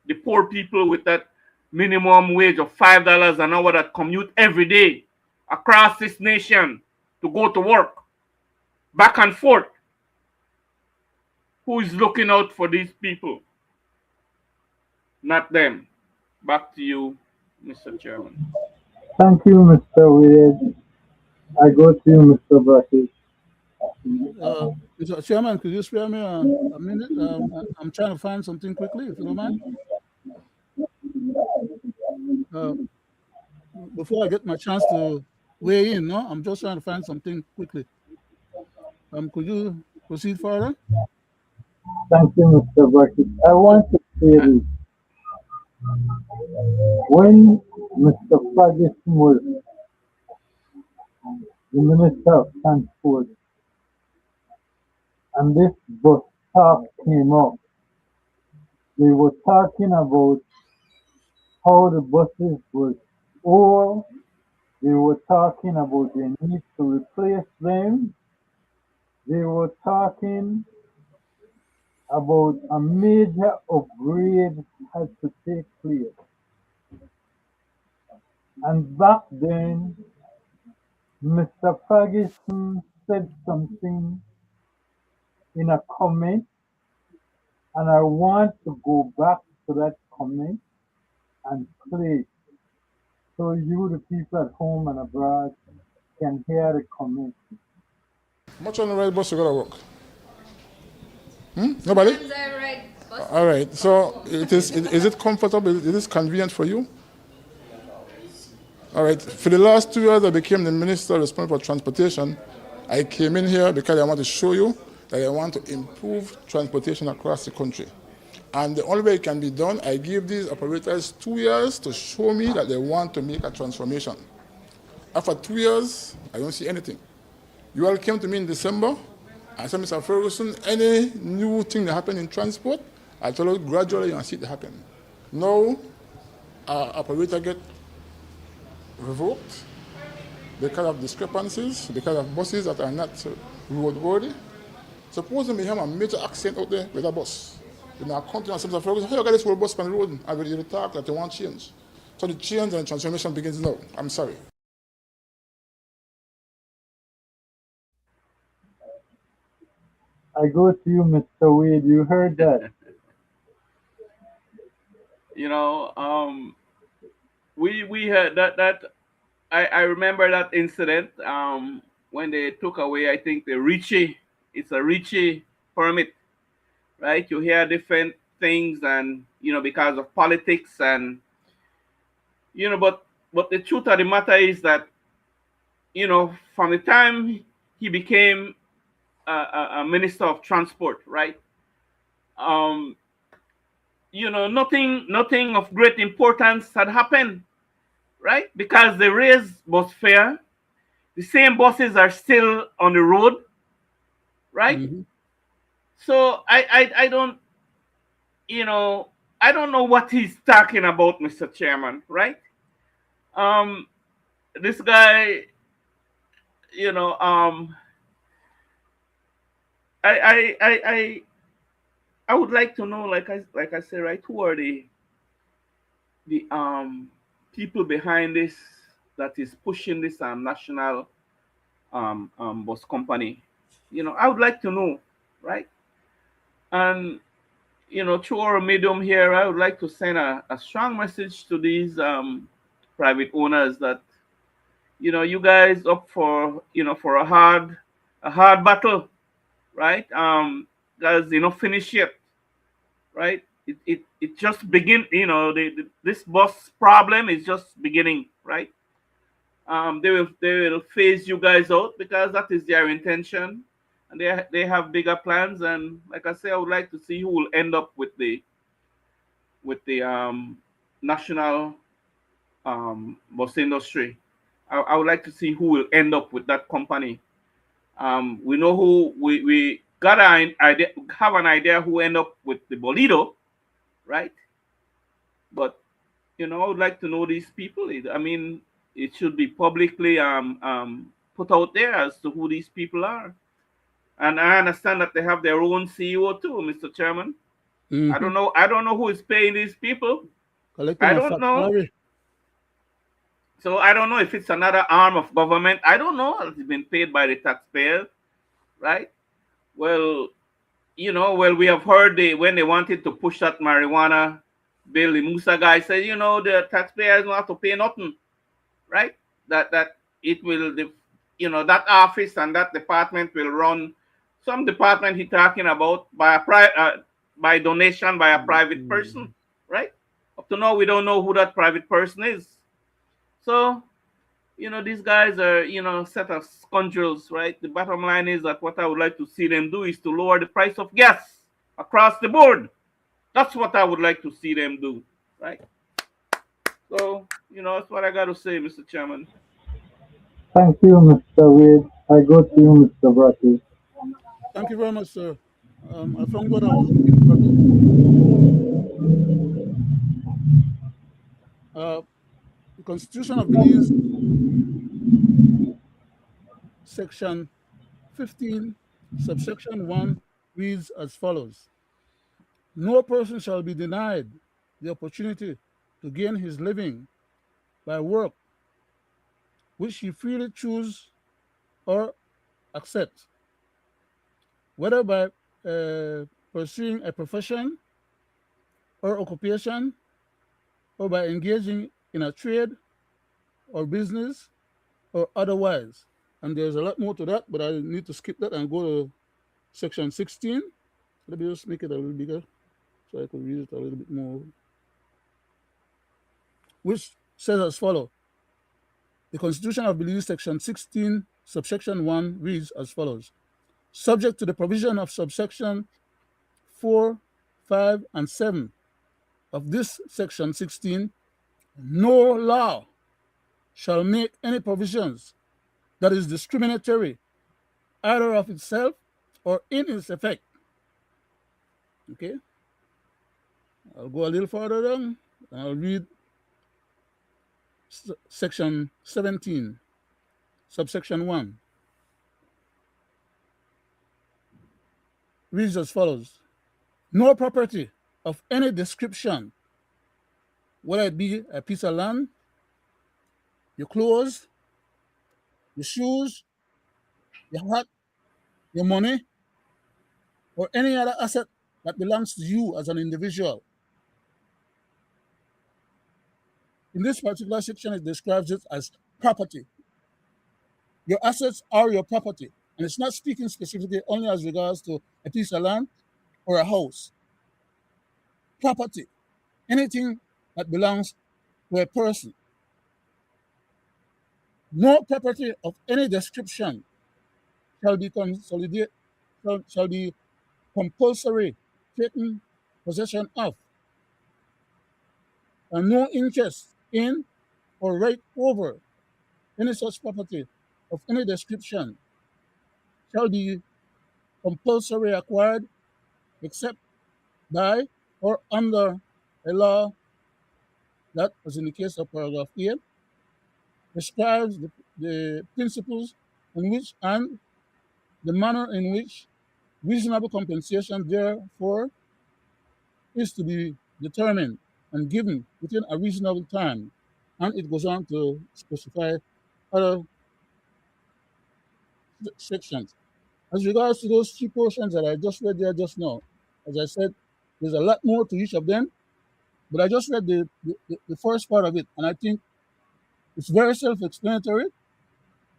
Speaker 2: The poor people with that minimum wage of $5 an hour that commute every day across this nation to go to work, back and forth. Who is looking out for these people? Not them. Back to you, Mr. Chairman.
Speaker 3: Thank you, Mr. Wade. I go to you, Mr. Brackett.
Speaker 1: Mr. Chairman, could you spare me a minute? I'm trying to find something quickly, if you don't mind. before I get my chance to weigh in, no, I'm just trying to find something quickly. Could you proceed further?
Speaker 3: Thank you, Mr. Brackett. I want to say
Speaker 2: Uh,
Speaker 3: this. When Mr. Ferguson was the Minister of Transport and this bus talk came up, they were talking about how the buses were old. They were talking about the need to replace them. They were talking about a major upgrade had to take place. And back then, Mr. Ferguson said something in a comment, and I want to go back to that comment and play it so you, the people at home and abroad, can hear the comment.
Speaker 4: Much on the right bus to go to work? Nobody? All right. So is it comfortable? Is it convenient for you? All right. For the last 2 years, I became the minister responsible for transportation. I came in here because I want to show you that I want to improve transportation across the country. And the only way it can be done, I give these operators 2 years to show me that they want to make a transformation. After 2 years, I don't see anything. You all came to me in December. I said, Mr. Ferguson, any new thing that happened in transport, I told you gradually you'll see it happen. Now, our operator get revoked because of discrepancies, because of buses that are not roadworthy. Suppose we have a major accident out there with a bus. In our country, and Mr. Ferguson, how you got this whole bus on the road? I will talk that they want change. So the change and transformation begins now. I'm sorry.
Speaker 3: I go to you, Mr. Wade. You heard that.
Speaker 2: you know, we had that. I remember that incident when they took away, I think, the Richie. It's a Richie permit, right? You hear different things, and because of politics, and but the truth of the matter is that from the time he became a minister of transport, right? Um, nothing of great importance had happened, right? Because the race was fair. The same buses are still on the road, right?
Speaker 1: Mm-hmm.
Speaker 2: So I don't you know I don't know what he's talking about, Mr. Chairman, right? Um, this guy, you know, I would like to know, like I said, right, who are the people behind this that is pushing this national bus company? I would like to know, right? And through our medium here, I would like to send a strong message to these private owners that you guys up for for a hard battle, right? Guys, finish yet, right? It just begin. This bus problem is just beginning, right? They will phase you guys out because that is their intention, and they have bigger plans. And like I say, I would like to see who will end up with the national bus industry. I would like to see who will end up with that company. We know who we got an idea, have an idea who end up with the Bolido, right? But I would like to know these people. I mean, it should be publicly put out there as to who these people are. And I understand that they have their own CEO too, Mr. Chairman. I
Speaker 1: Mm-hmm.
Speaker 2: don't know. I don't know who is paying these people.
Speaker 1: Collecting
Speaker 2: I
Speaker 1: a
Speaker 2: don't
Speaker 1: fat
Speaker 2: know.
Speaker 1: salary.
Speaker 2: So I don't know if it's another arm of government. I don't know. It's been paid by the taxpayers, right? Well, we have heard when they wanted to push that marijuana bill, the Musa guy said, the taxpayers don't have to pay nothing, right? That it will, that office and that department will run. Some department he talking about by by donation by a private person, right? Up to now, we don't know who that private person is. So, these guys are, set of scoundrels, right? The bottom line is that what I would like to see them do is to lower the price of gas across the board. That's what I would like to see them do, right? So, that's what I got to say, Mr. Chairman.
Speaker 3: Thank you, Mr. Wade. I go to you, Mr. Brackett.
Speaker 1: Thank you very much, sir. I found what I was looking for. The Constitution of Belize, Section 15, subsection 1, reads as follows: no person shall be denied the opportunity to gain his living by work which he freely choose or accept, whether by pursuing a profession or occupation, or by engaging in a trade or business, or otherwise. And there's a lot more to that, but I need to skip that and go to section 16. Let me just make it a little bigger so I could read it a little bit more. Which says as follows: the Constitution of Belize, section 16, subsection 1 reads as follows: subject to the provision of subsection 4, 5, and 7 of this section 16, no law shall make any provisions that is discriminatory either of itself or in its effect. Okay, I'll go a little further down and I'll read section 17, subsection 1. Reads as follows: no property of any description, whether it be a piece of land, your clothes, your shoes, your hat, your money, or any other asset that belongs to you as an individual. In this particular section, it describes it as property. Your assets are your property, and it's not speaking specifically only as regards to a piece of land or a house. Property, anything that belongs to a person. No property of any description shall be consolidated, shall be compulsory taken possession of, and no interest in or right over any such property of any description shall be compulsory acquired except by or under a law that, as in the case of paragraph 8, describes the principles in which and the manner in which reasonable compensation therefore is to be determined and given within a reasonable time. And it goes on to specify other sections. As regards to those three portions that I just read there just now, as I said, there's a lot more to each of them, but I just read the first part of it, and I think it's very self-explanatory,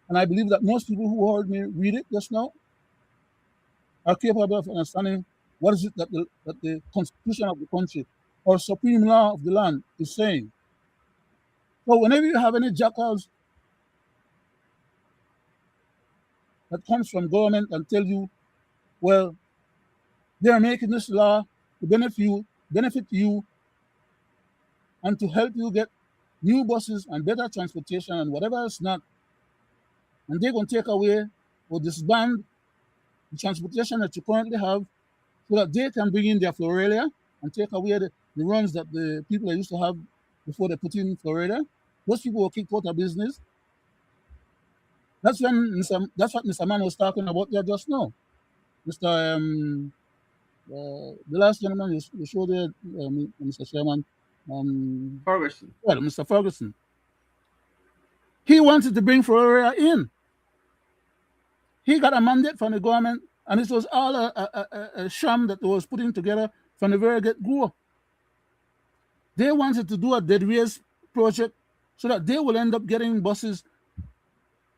Speaker 1: and I believe that most people who heard me read it just now are capable of understanding what is it that the constitution of the country or supreme law of the land is saying. So whenever you have any jackals that comes from government and tell you, well, they are making this law to benefit you, and to help you get new buses and better transportation and whatever else not, and they're going to take away or disband the transportation that you currently have so that they can bring in their Floralia and take away the runs that the people used to have before they put in Florida. Those people were kicked out of business. That's what Mr. Mann was talking about there just now. Mr. The last gentleman you showed there, Mr. Chairman,
Speaker 2: Ferguson.
Speaker 1: Well, Mr. Ferguson. He wanted to bring Florida in. He got a mandate from the government, and it was all a sham that was putting together from the very get-go. They wanted to do a dead race project so that they will end up getting buses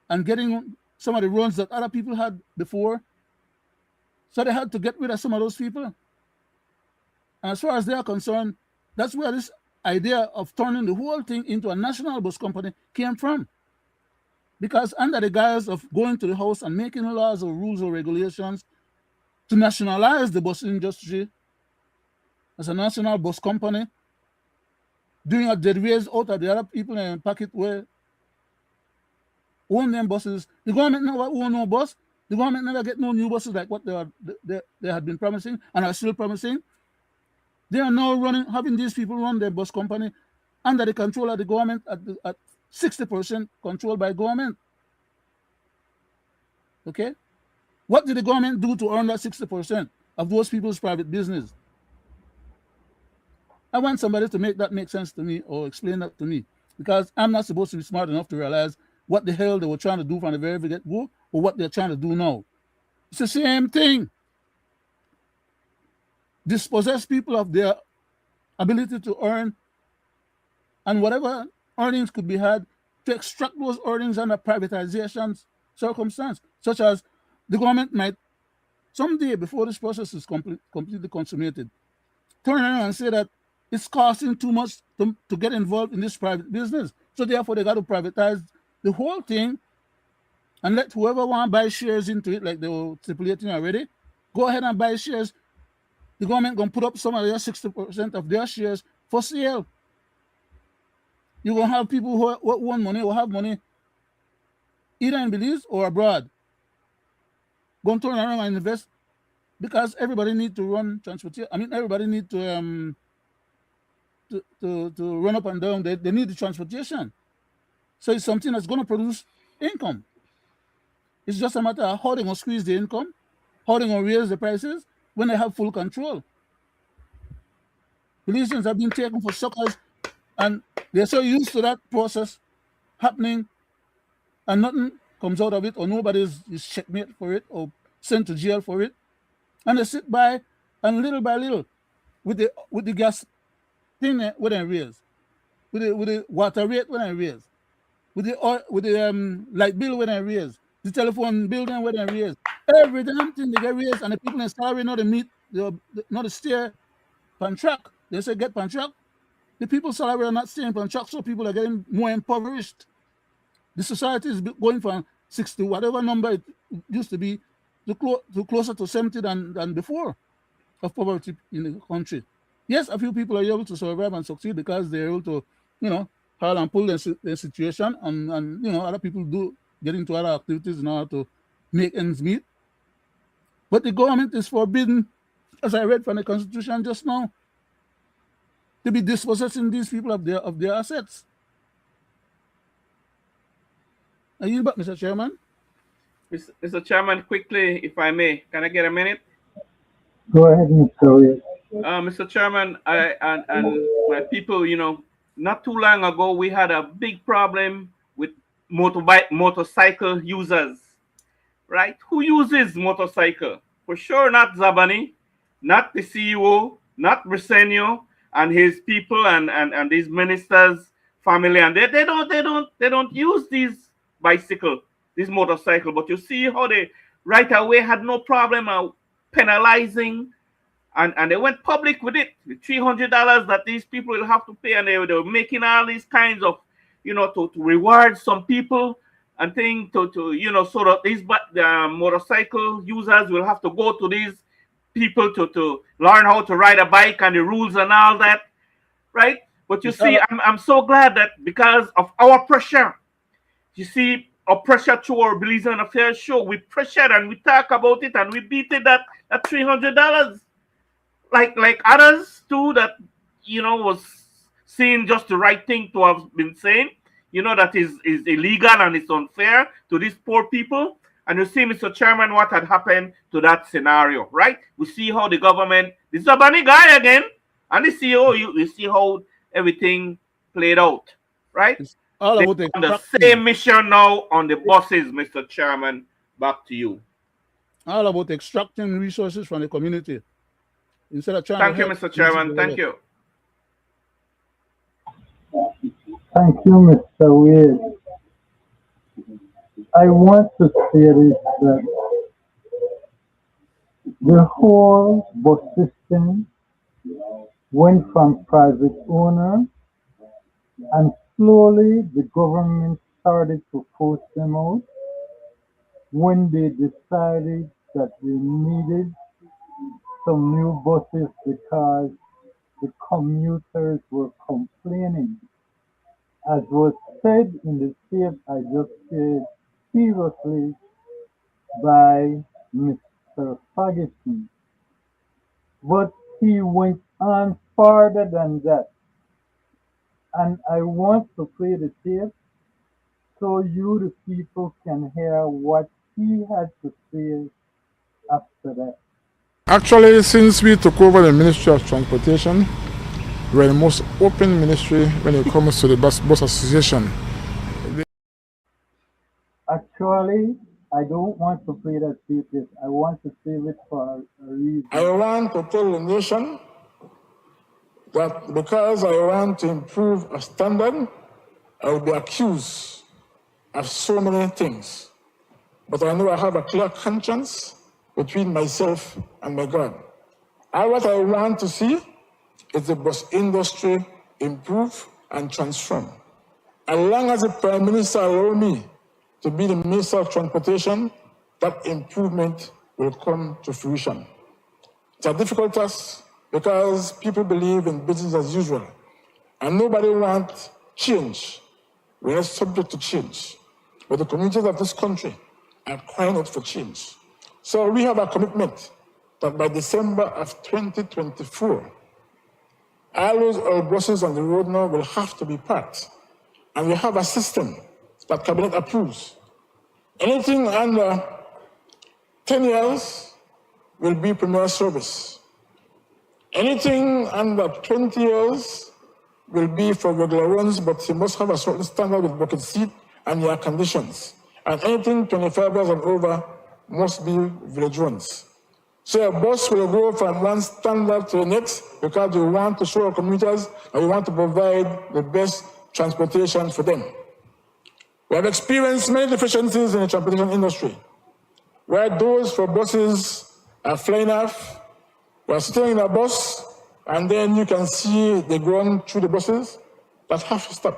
Speaker 1: and getting some of the runs that other people had before. So they had to get rid of some of those people. And as far as they are concerned, that's where this idea of turning the whole thing into a national bus company came from. Because under the guise of going to the House and making laws or rules or regulations to nationalize the bus industry as a national bus company, doing a dead raise out of the other people in pocket where own them buses. The government never own no bus. The government never get no new buses like what they had been promising and are still promising. They are now having these people run their bus company under the control of the government at 60% controlled by government. Okay? What did the government do to earn that 60% of those people's private business? I want somebody to make that make sense to me or explain that to me, because I'm not supposed to be smart enough to realize what the hell they were trying to do from the very get-go or what they're trying to do now. It's the same thing. Dispossess people of their ability to earn, and whatever earnings could be had, to extract those earnings under privatization circumstance, such as the government might someday, before this process is completely consummated, turn around and say that it's costing too much to get involved in this private business. So therefore, they got to privatize the whole thing and let whoever want to buy shares into it, like they were stipulating already, go ahead and buy shares. The government going to put up some of their 60% of their shares for sale. You're going to have people who want money or have money either in Belize or abroad going to turn around and invest, because everybody need to run transportation. I mean, everybody need to run up and down. They need the transportation. So it's something that's going to produce income. It's just a matter of how they're going to squeeze the income, how they're going to raise the prices when they have full control. Belizeans have been taken for suckers, and they're so used to that process happening, and nothing comes out of it, or nobody is checkmate for it or sent to jail for it. And they sit by, and little by little, with the gas thing when they raise, with the water rate when they raise, with the light bill when they raise, the telephone bill when they raise, every damn thing they get raised, and the people in salary not to meet, not to stay on track. They say get on track. The people's salary are not staying on track, so people are getting more impoverished. The society is going from 60, whatever number it used to be, to closer to 70 than before of poverty in the country. Yes, a few people are able to survive and succeed because they're able to, haul and pull their situation, and other people do get into other activities in order to make ends meet. But the government is forbidden, as I read from the Constitution just now, to be dispossessing these people of their assets. Are you back, Mr. Chairman?
Speaker 2: Mr. Chairman, quickly, if I may, can I get a minute?
Speaker 3: Go ahead, Mr. Williams.
Speaker 2: Mr. Chairman, I and my people, not too long ago, we had a big problem with motorcycle users, right? Who uses motorcycle? For sure, not Zabani, not the CEO, not Brisenio and his people and these ministers' family, and they don't use these motorcycle. But you see how they right away had no problem penalizing. And they went public with it, the $300 that these people will have to pay, and they were making all these kinds of, to reward some people and things so that these motorcycle users will have to go to these people to learn how to ride a bike and the rules and all that, right? But you see, I'm so glad that because of our pressure, you see, our pressure to our Belizean Affairs show, we pressured and we talk about it and we beat it at $300. Like others too that was seen just the right thing to have been saying, that is illegal and it's unfair to these poor people. And you see, Mr. Chairman, what had happened to that scenario, right? We see how the government, this is a bunny guy again, and the CEO, you see how everything played out, right?
Speaker 1: It's all about
Speaker 2: on the same mission now on the buses, Mr. Chairman. Back to you.
Speaker 1: All about extracting resources from the community. Instead of trying
Speaker 2: Thank you, Mr. Chairman. Thank you.
Speaker 3: Thank you, Mr. Williams. I want to say this, that the whole bus system went from private owner, and slowly the government started to force them out when they decided that they needed some new buses because the commuters were complaining. As was said in the tape I just shared previously by Mr. Ferguson, but he went on farther than that, and I want to play the tape so you, the people, can hear what he had to say after that.
Speaker 4: Actually, since we took over the Ministry of Transportation, we're the most open ministry when it comes to the bus association.
Speaker 3: Actually, I don't want to play that tape yet. I want to save it for a reason.
Speaker 4: I want to tell the nation that because I want to improve a standard, I will be accused of so many things. But I know I have a clear conscience between myself and my God. All what I want to see is the bus industry improve and transform. As long as the Prime Minister allows me to be the Minister of Transportation, that improvement will come to fruition. It's a difficult task because people believe in business as usual, and nobody wants change. We're not subject to change, but the communities of this country are crying out for change. So we have a commitment that by December of 2024, all those old buses on the road now will have to be parked. And we have a system that Cabinet approves. Anything under 10 years will be premier service. Anything under 20 years will be for regular runs, but you must have a certain standard with bucket seat and air conditions. And anything 25 years and over must be village runs. So a bus will go from one standard to the next because we want to show our commuters and we want to provide the best transportation for them. We have experienced many deficiencies in the transportation industry, where doors for buses are flying off. We are sitting in a bus, and then you can see the ground through the buses. That has to stop.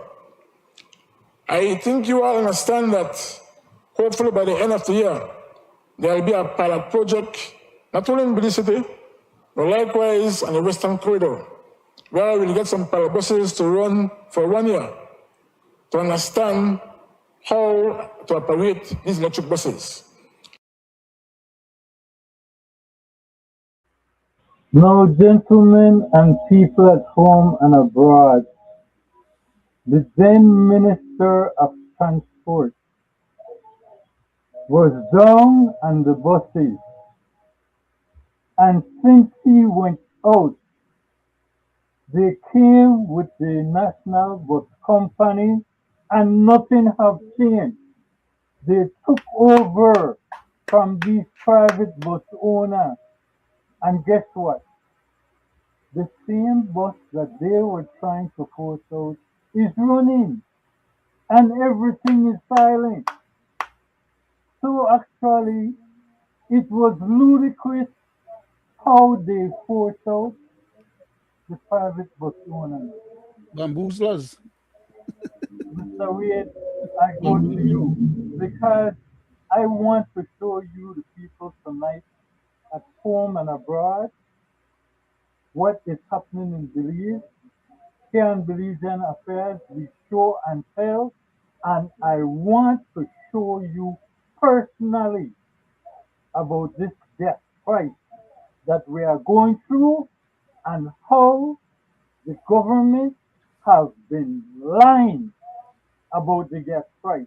Speaker 4: I think you all understand that hopefully by the end of the year, there will be a pilot project, not only in Belize City, but likewise on the Western Corridor, where we'll get some pilot buses to run for 1 year to understand how to operate these electric buses.
Speaker 3: Now, gentlemen and people at home and abroad, the then Minister of Transport was down on the buses, and since he went out, they came with the National Bus Company and nothing have changed. They took over from these private bus owners, and guess what? The same bus that they were trying to force out is running, and everything is silent. So actually, it was ludicrous how they forced out the private bus owners.
Speaker 1: Bamboozlers.
Speaker 3: Mr. Wade, I go to you because I want to show you the people tonight at home and abroad what is happening in Belize. Here in Belizean affairs, we show and tell, and I want to show you personally about this gas price that we are going through and how the government has been lying about the gas price.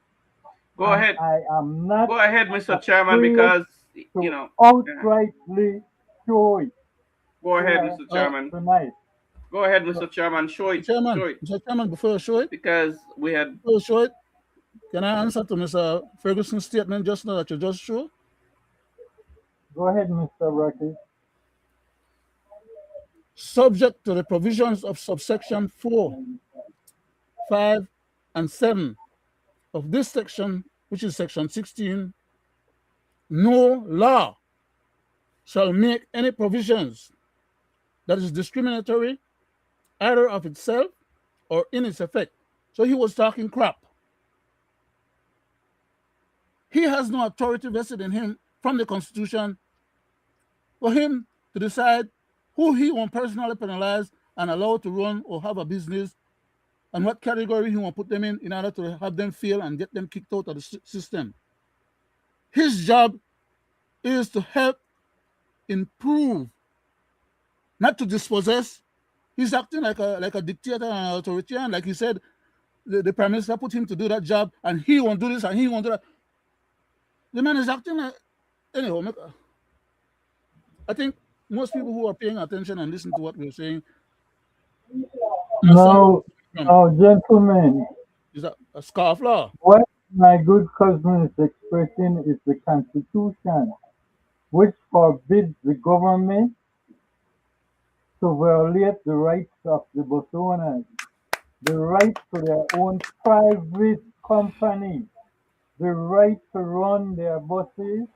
Speaker 2: Go ahead.
Speaker 3: I am not
Speaker 2: Go ahead, Mr. Chairman,
Speaker 3: afraid
Speaker 2: because
Speaker 3: to outrightly show it
Speaker 2: Go ahead,
Speaker 3: here
Speaker 2: Mr. Chairman.
Speaker 3: tonight.
Speaker 2: Go ahead, Mr. Chairman. Show it.
Speaker 1: Chairman,
Speaker 2: Show it.
Speaker 1: Mr. Chairman, before you show it,
Speaker 2: Because we had.
Speaker 1: before you show it, can I answer to Mr. Ferguson's statement just now that you just showed?
Speaker 3: Go ahead, Mr. Brackett.
Speaker 1: Subject to the provisions of subsection 4, 5, and 7 of this section, which is section 16, no law shall make any provisions that is discriminatory either of itself or in its effect. So he was talking crap. He has no authority vested in him from the Constitution for him to decide who he wants personally penalize and allow to run or have a business and what category he want to put them in order to have them fail and get them kicked out of the system. His job is to help improve, not to dispossess. He's acting like a dictator and an authoritarian. Like he said, the prime minister put him to do that job and he won't do this and he won't do that. The man is acting like, anyhow, I think most people who are paying attention and listen to what we're saying,
Speaker 3: No, no, gentlemen,
Speaker 1: is a scarf law.
Speaker 3: what my good cousin is expressing is the Constitution, which forbids the government to violate the rights of the bus owners, the right to their own private company, the right to run their buses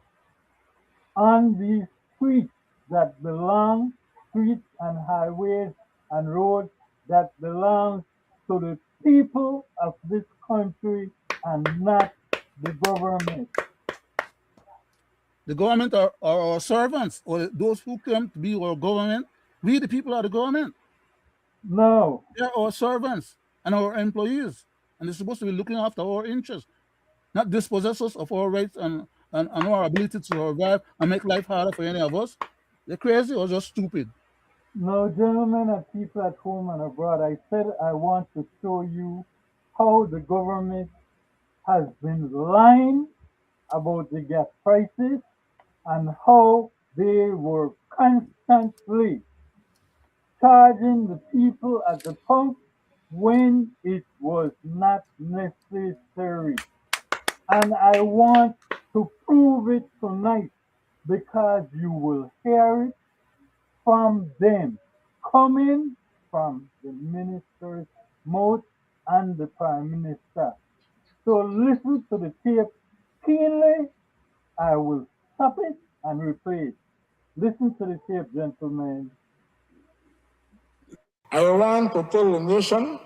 Speaker 3: on these streets that belong, streets and highways and roads that belong to the people of this country and not the government.
Speaker 1: The government are our servants, or those who claim to be our government. We, the people, are the government.
Speaker 3: No,
Speaker 1: They're our servants and our employees, and they're supposed to be looking after our interests, not dispossess us of our rights and our ability to survive and make life harder for any of us. They're crazy or just stupid.
Speaker 3: no, gentlemen and people at home and abroad, I said I want to show you how the government has been lying about the gas prices and how they were constantly charging the people at the pump when it was not necessary. And I want to prove it tonight because you will hear it from them, coming from the minister's mouth and the prime minister. So listen to the tape keenly. I will stop it and replay it. Listen to the tape, gentlemen.
Speaker 4: I want to tell the nation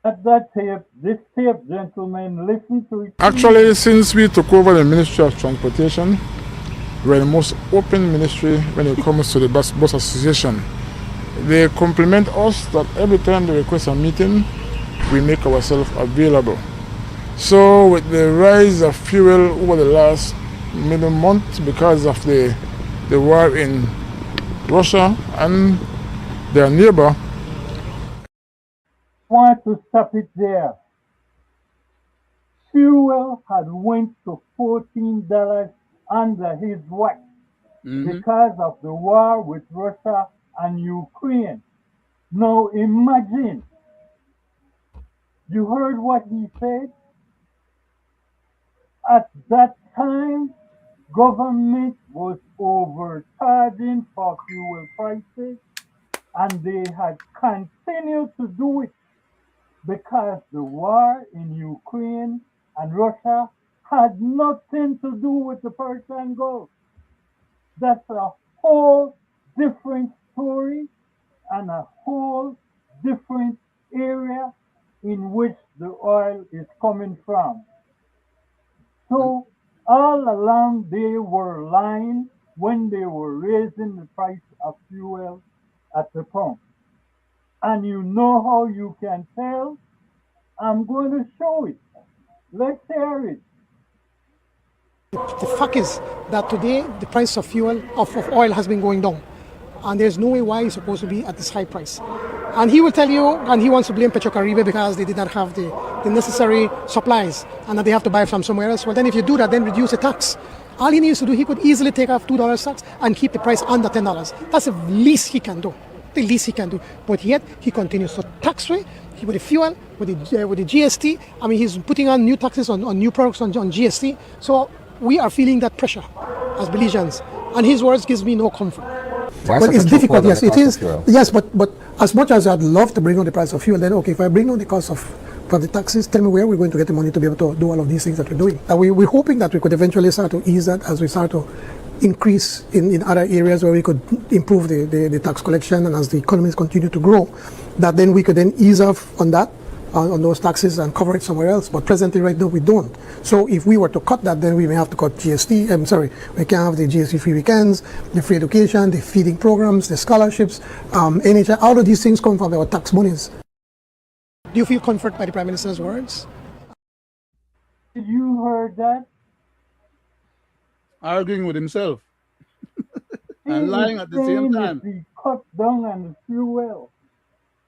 Speaker 3: At that tape, this tape, gentlemen, listen to it.
Speaker 4: actually, since we took over the Ministry of Transportation, we're the most open ministry when it comes to the bus association. They compliment us that every time they request a meeting, we make ourselves available. So with the rise of fuel over the last middle month because of the war in Russia and their neighbor,
Speaker 3: Want to stop it there. Fuel had went to $14 under his watch because of the war with Russia and Ukraine. Now imagine, you heard what he said? At that time, government was overcharging for fuel prices and they had continued to do it because the war in Ukraine and Russia had nothing to do with the Persian Gulf. That's a whole different story and a whole different area in which the oil is coming from. So all along they were lying when they were raising the price of fuel at the pump. And you know how you can tell? I'm going to show it. Let's hear it.
Speaker 7: The fact is that today the price of fuel, of oil has been going down. And there's no way why it's supposed to be at this high price. And he will tell you, and he wants to blame Petrocaribe because they did not have the necessary supplies and that they have to buy from somewhere else. Well, then if you do that, then reduce the tax. All he needs to do, he could easily take off $2 tax and keep the price under $10. That's the least he can do. The least he can do. But yet he continues to tax with the fuel, with the GST. I mean, he's putting on new taxes on new products on GST. So we are feeling that pressure as Belizeans. And his words gives me no comfort. Well, it's difficult, yes, it is. Yes, but as much as I'd love to bring down the price of fuel, then okay, if I bring down the cost of the taxes, tell me where we're going to get the money to be able to do all of these things that we're doing. And we're hoping that we could eventually start to ease that as we start to increase in other areas where we could improve the tax collection, and as the economies continue to grow, that then we could then ease off on that, on those taxes and cover it somewhere else. But presently, right now, we don't. So if we were to cut that, then we may have to cut GST. I'm sorry, we can't have the GST free weekends, the free education, the feeding programs, the scholarships, NHI. All of these things come from our tax monies. Do you feel comfort by the Prime Minister's words?
Speaker 3: Did you heard that?
Speaker 1: Arguing with himself
Speaker 3: He
Speaker 1: and lying
Speaker 3: is
Speaker 1: at the same
Speaker 3: saying
Speaker 1: time.
Speaker 3: if we cut down on the fuel,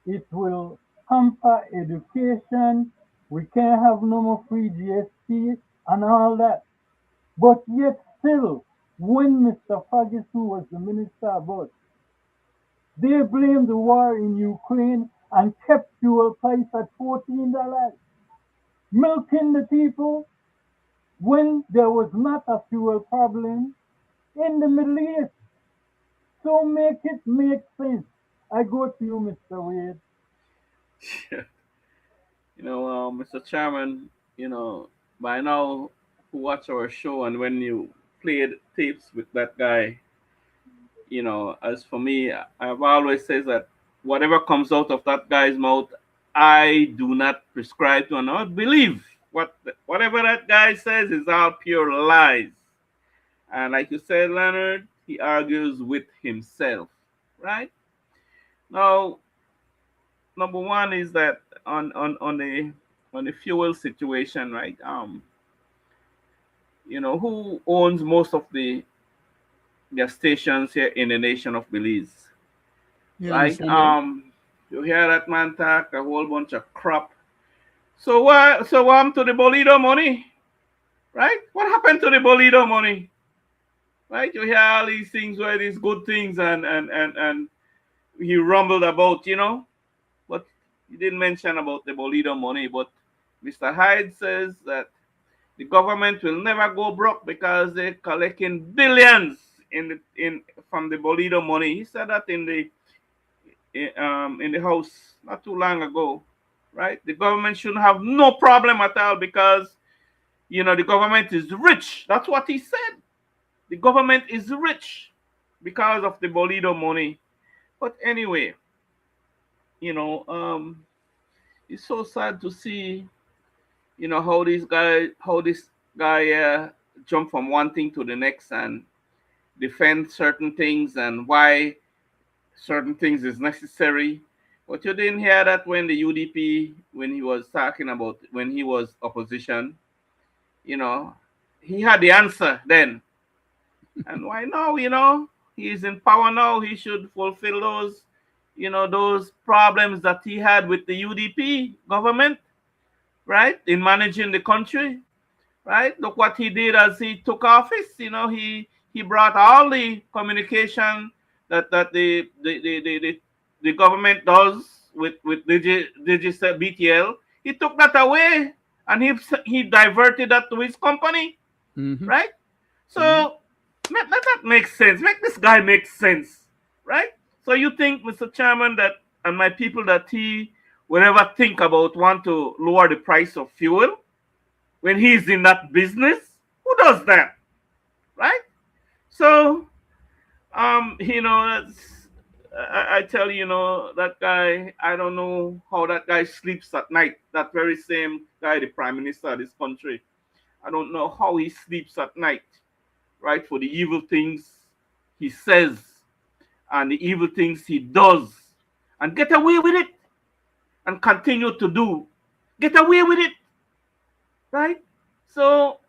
Speaker 3: it will hamper education. We can't have no more free GST and all that. But yet still, when Mr. Ferguson was the minister about, they blamed the war in Ukraine and kept fuel price at $14, milking the people when there was not a fuel problem in the Middle East. So make it make sense. I go to you, Mr. Wade.
Speaker 2: Mr. Chairman, by now, who watch our show and when you played tapes with that guy, as for me, I've always said that whatever comes out of that guy's mouth, I do not prescribe to or not believe. Whatever that guy says is all pure lies. And like you said, Leonard, he argues with himself, right? Now, number one is that on the fuel situation, right? Who owns most of the gas stations here in the nation of Belize,
Speaker 1: Yeah,
Speaker 2: right?
Speaker 1: understand
Speaker 2: You hear that man talk a whole bunch of crap. So what happened to the Bolido money, right? What happened to the Bolido money, right? You hear all these things where these good things and he rumbled about, but he didn't mention about the Bolido money. But Mr. Hyde says that the government will never go broke because they're collecting billions from the Bolido money. He said that in the house not too long ago, right? The government shouldn't have no problem at all because the government is rich. That's what he said. The government is rich because of the Bolido money. But anyway, it's so sad to see, how this guy jump from one thing to the next and defend certain things and why certain things is necessary. But you didn't hear that when the UDP, when he was talking about when he was opposition, he had the answer then. And why now, he's in power now, he should fulfill those problems that he had with the UDP government, right, in managing the country, right? Look what he did as he took office. He brought all the communication that the government does with digital BTL. He took that away and he diverted that to his company, right? So let that make sense. Make this guy make sense, right? So you think, Mr. Chairman, that and my people that he will ever think about want to lower the price of fuel when he's in that business? Who does that, right? So, that's I tell you, that guy. I don't know how that guy sleeps at night. That very same guy, the prime minister of this country. I don't know how he sleeps at night, right? For the evil things he says and the evil things he does, and get away with it, and continue to do, get away with it, right? So,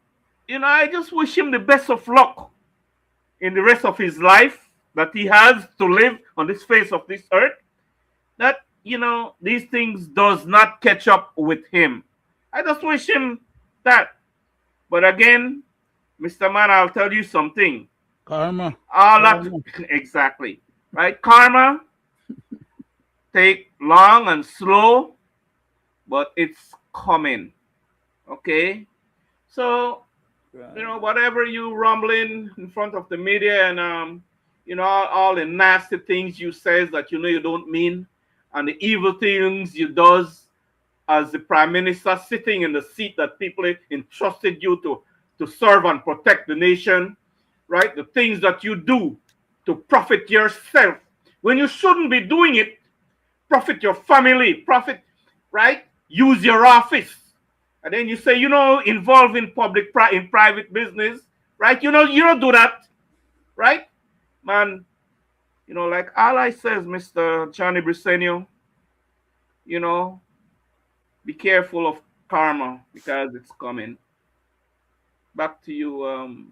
Speaker 2: I just wish him the best of luck in the rest of his life that he has to live on this face of this earth. That these things does not catch up with him. I just wish him that. But again, Mr. Man, I'll tell you something.
Speaker 1: Karma.
Speaker 2: All that exactly, right? Karma take long and slow, but it's coming. Okay, so whatever you rumbling in front of the media and all the nasty things you says that you don't mean, and the evil things you does as the prime minister sitting in the seat that people entrusted you to serve and protect the nation. right? The things that you do to profit yourself when you shouldn't be doing it. Profit your family, profit, right? Use your office. And then you say, involve in in private business, right? You don't do that, right? Man, like Allah says, Mr. Johnny Briseño, be careful of karma because it's coming. Back to you,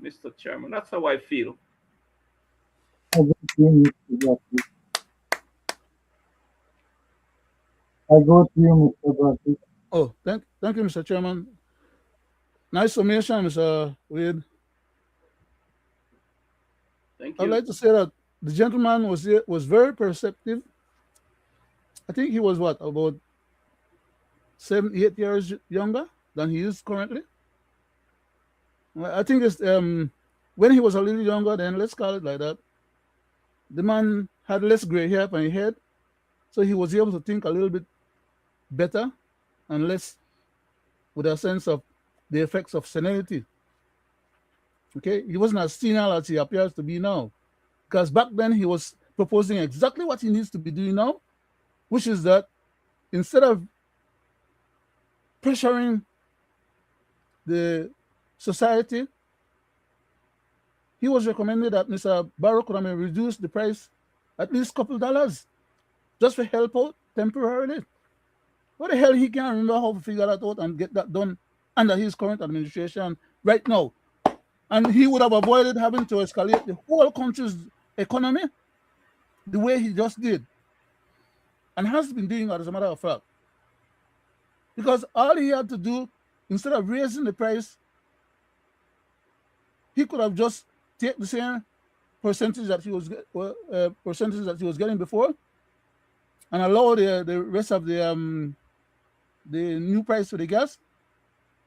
Speaker 2: Mr. Chairman. That's how I feel.
Speaker 3: I go to you, Mr. Brackett. I go to you, Mr. Brackett.
Speaker 1: Oh, thank you, Mr. Chairman. Nice summation, Mr. Wade.
Speaker 2: Thank
Speaker 1: I'd
Speaker 2: you.
Speaker 1: like to say that the gentleman was very perceptive. I think he was what, about 7, 8 years younger than he is currently. I think it's when he was a little younger, then let's call it like that. The man had less gray hair on his head, so he was able to think a little bit better and less with a sense of the effects of senility. Okay, he wasn't as senile as he appears to be now, because back then he was proposing exactly what he needs to be doing now, which is that instead of pressuring the society, he was recommended that Mr. Barrow could have reduced the price at least a couple dollars just for help out temporarily. What the hell, he can't remember how to figure that out and get that done under his current administration right now. And he would have avoided having to escalate the whole country's economy the way he just did. And has been doing that, as a matter of fact. Because all he had to do, instead of raising the price, he could have just take the same percentage that he was getting before, and allow the rest of the new price for the gas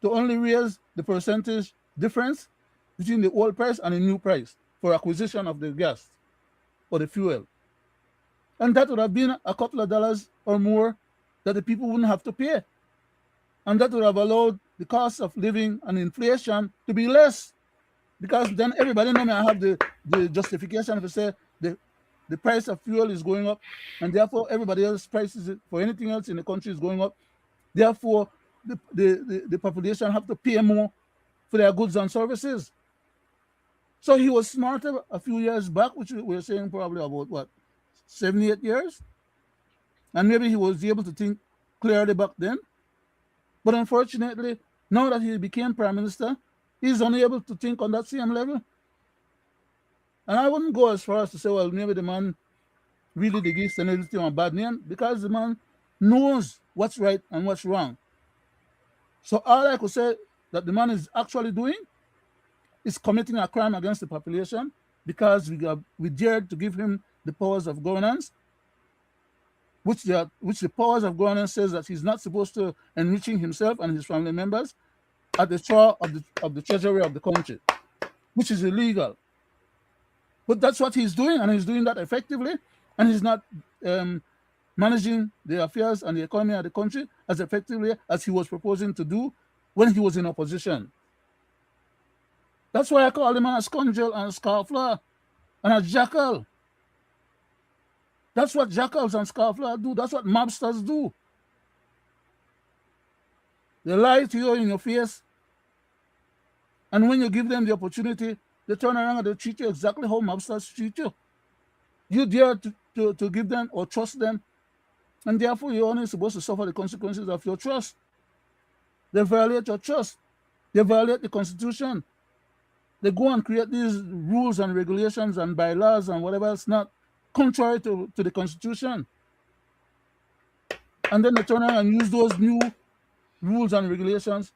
Speaker 1: to only raise the percentage difference between the old price and the new price for acquisition of the gas or the fuel. And that would have been a couple of dollars or more that the people wouldn't have to pay. And that would have allowed the cost of living and inflation to be less. Because then everybody may have the justification to say the price of fuel is going up, and therefore everybody else's prices for anything else in the country is going up. Therefore, the population have to pay more for their goods and services. So he was smarter a few years back, which we were saying probably about what, 7, 8 years? And maybe he was able to think clearly back then. But unfortunately, now that he became prime minister, he's unable to think on that same level. And I wouldn't go as far as to say, well, maybe the man really did give senility a bad name, because the man knows what's right and what's wrong. So all I could say that the man is actually doing is committing a crime against the population, because we dared to give him the powers of governance, which the powers of governance says that he's not supposed to enriching himself and his family members at the trough of the treasury of the country, which is illegal. But that's what he's doing, and he's doing that effectively, and he's not managing the affairs and the economy of the country as effectively as he was proposing to do when he was in opposition. That's why I call him a scoundrel and a scofflaw and a jackal. That's what jackals and scofflaws do. That's what mobsters do. They lie to you in your face, and when you give them the opportunity, they turn around and they treat you exactly how mobsters treat you. You dare to give them or trust them, and therefore you're only supposed to suffer the consequences of your trust. They violate your trust. They violate the Constitution. They go and create these rules and regulations and bylaws and whatever else not, contrary to the Constitution. And then they turn around and use those new rules and regulations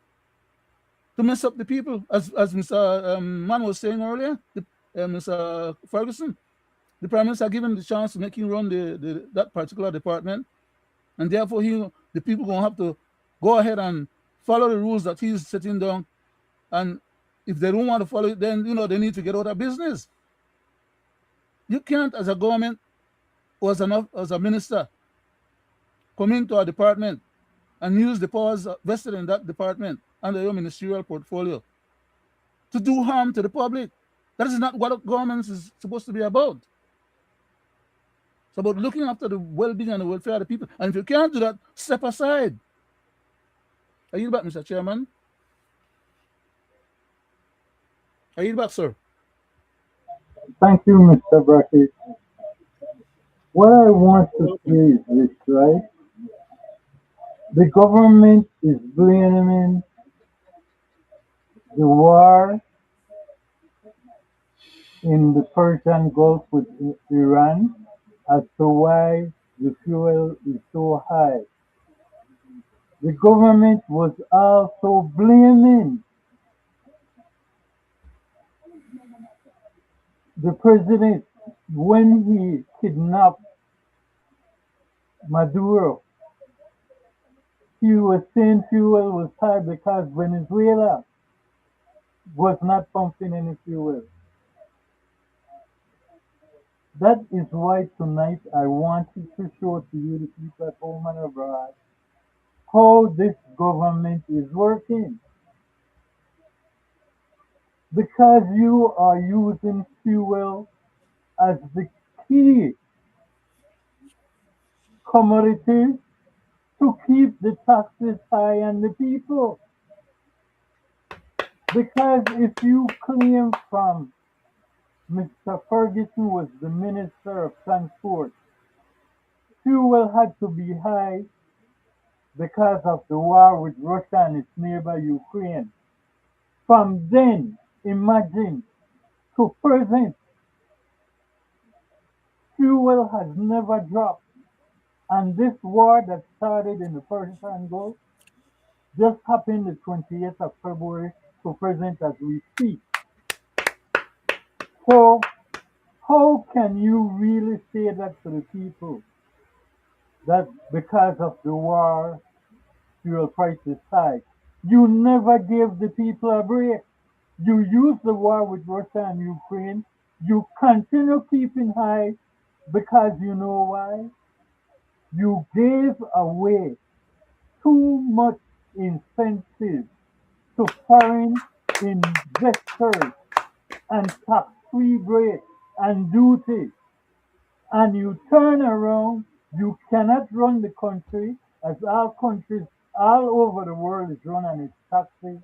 Speaker 1: to mess up the people. As Mr. Mann was saying earlier, Mr. Ferguson, the Prime Minister given the chance to make him run that particular department, and therefore the people going to have to go ahead and follow the rules that he's setting down. And if they don't want to follow it, then they need to get out of business. You can't, as a government or as a minister, come into a department and use the powers vested in that department under your ministerial portfolio to do harm to the public. That is not what government is supposed to be about. It's about looking after the well-being and the welfare of the people. And if you can't do that, step aside. I yield back, Mr. Chairman. I yield back, sir.
Speaker 3: Thank you, Mr. Brackett. What I want to say is this, right? The government is blaming the war in the Persian Gulf with Iran as to why the fuel is so high. The government was also blaming the president when he kidnapped Maduro. He was saying fuel was high because Venezuela was not pumping any fuel. That is why tonight I wanted to show to you, the people at home and abroad, how this government is working. Because you are using fuel as the key commodity to keep the taxes high on the people. Because if you claim from Mr. Ferguson was the Minister of Transport, fuel had to be high because of the war with Russia and its neighbor Ukraine. From then, imagine, to present, fuel has never dropped. And this war that started in the Persian Gulf just happened the 20th of February to present as we speak. So, how can you really say that to the people? That because of the war, fuel prices high. You never gave the people a break. You use the war with Russia and Ukraine. You continue keeping high because you know why? You gave away too much incentive to foreign investors and tax-free breaks and duty. And you turn around, you cannot run the country as all countries all over the world is run on its taxes.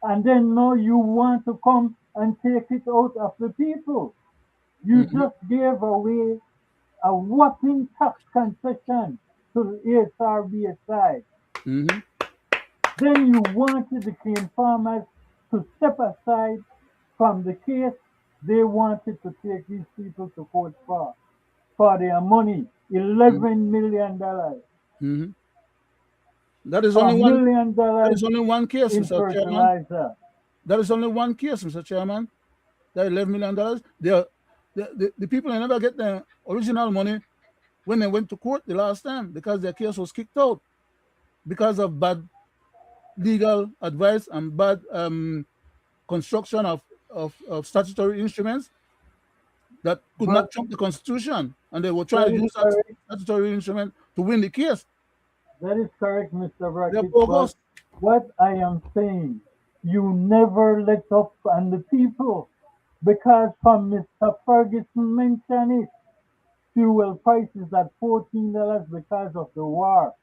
Speaker 3: And then now you want to come and take it out of the people. You just gave away a whopping tax concession to the ASRB side. Then you wanted the cane farmers to step aside from the case they wanted to take these people to court for their money, $11 million.
Speaker 1: That is
Speaker 3: A
Speaker 1: only one.
Speaker 3: million
Speaker 1: That
Speaker 3: dollars
Speaker 1: is only one case,
Speaker 3: in
Speaker 1: Mr. Chairman.
Speaker 3: fertilizer.
Speaker 1: That is only one case, Mr. Chairman. That $11 million. The people never get the original money when they went to court the last time because their case was kicked out because of bad legal advice and bad construction of statutory instruments that could not trump the Constitution, and they were trying to use that statutory instrument to win the case.
Speaker 3: That is correct, Mr. Brackett.
Speaker 1: They're
Speaker 3: But what I am saying, you never let up on the people because from Mr. Ferguson mentioned it, fuel prices at $14 because of the war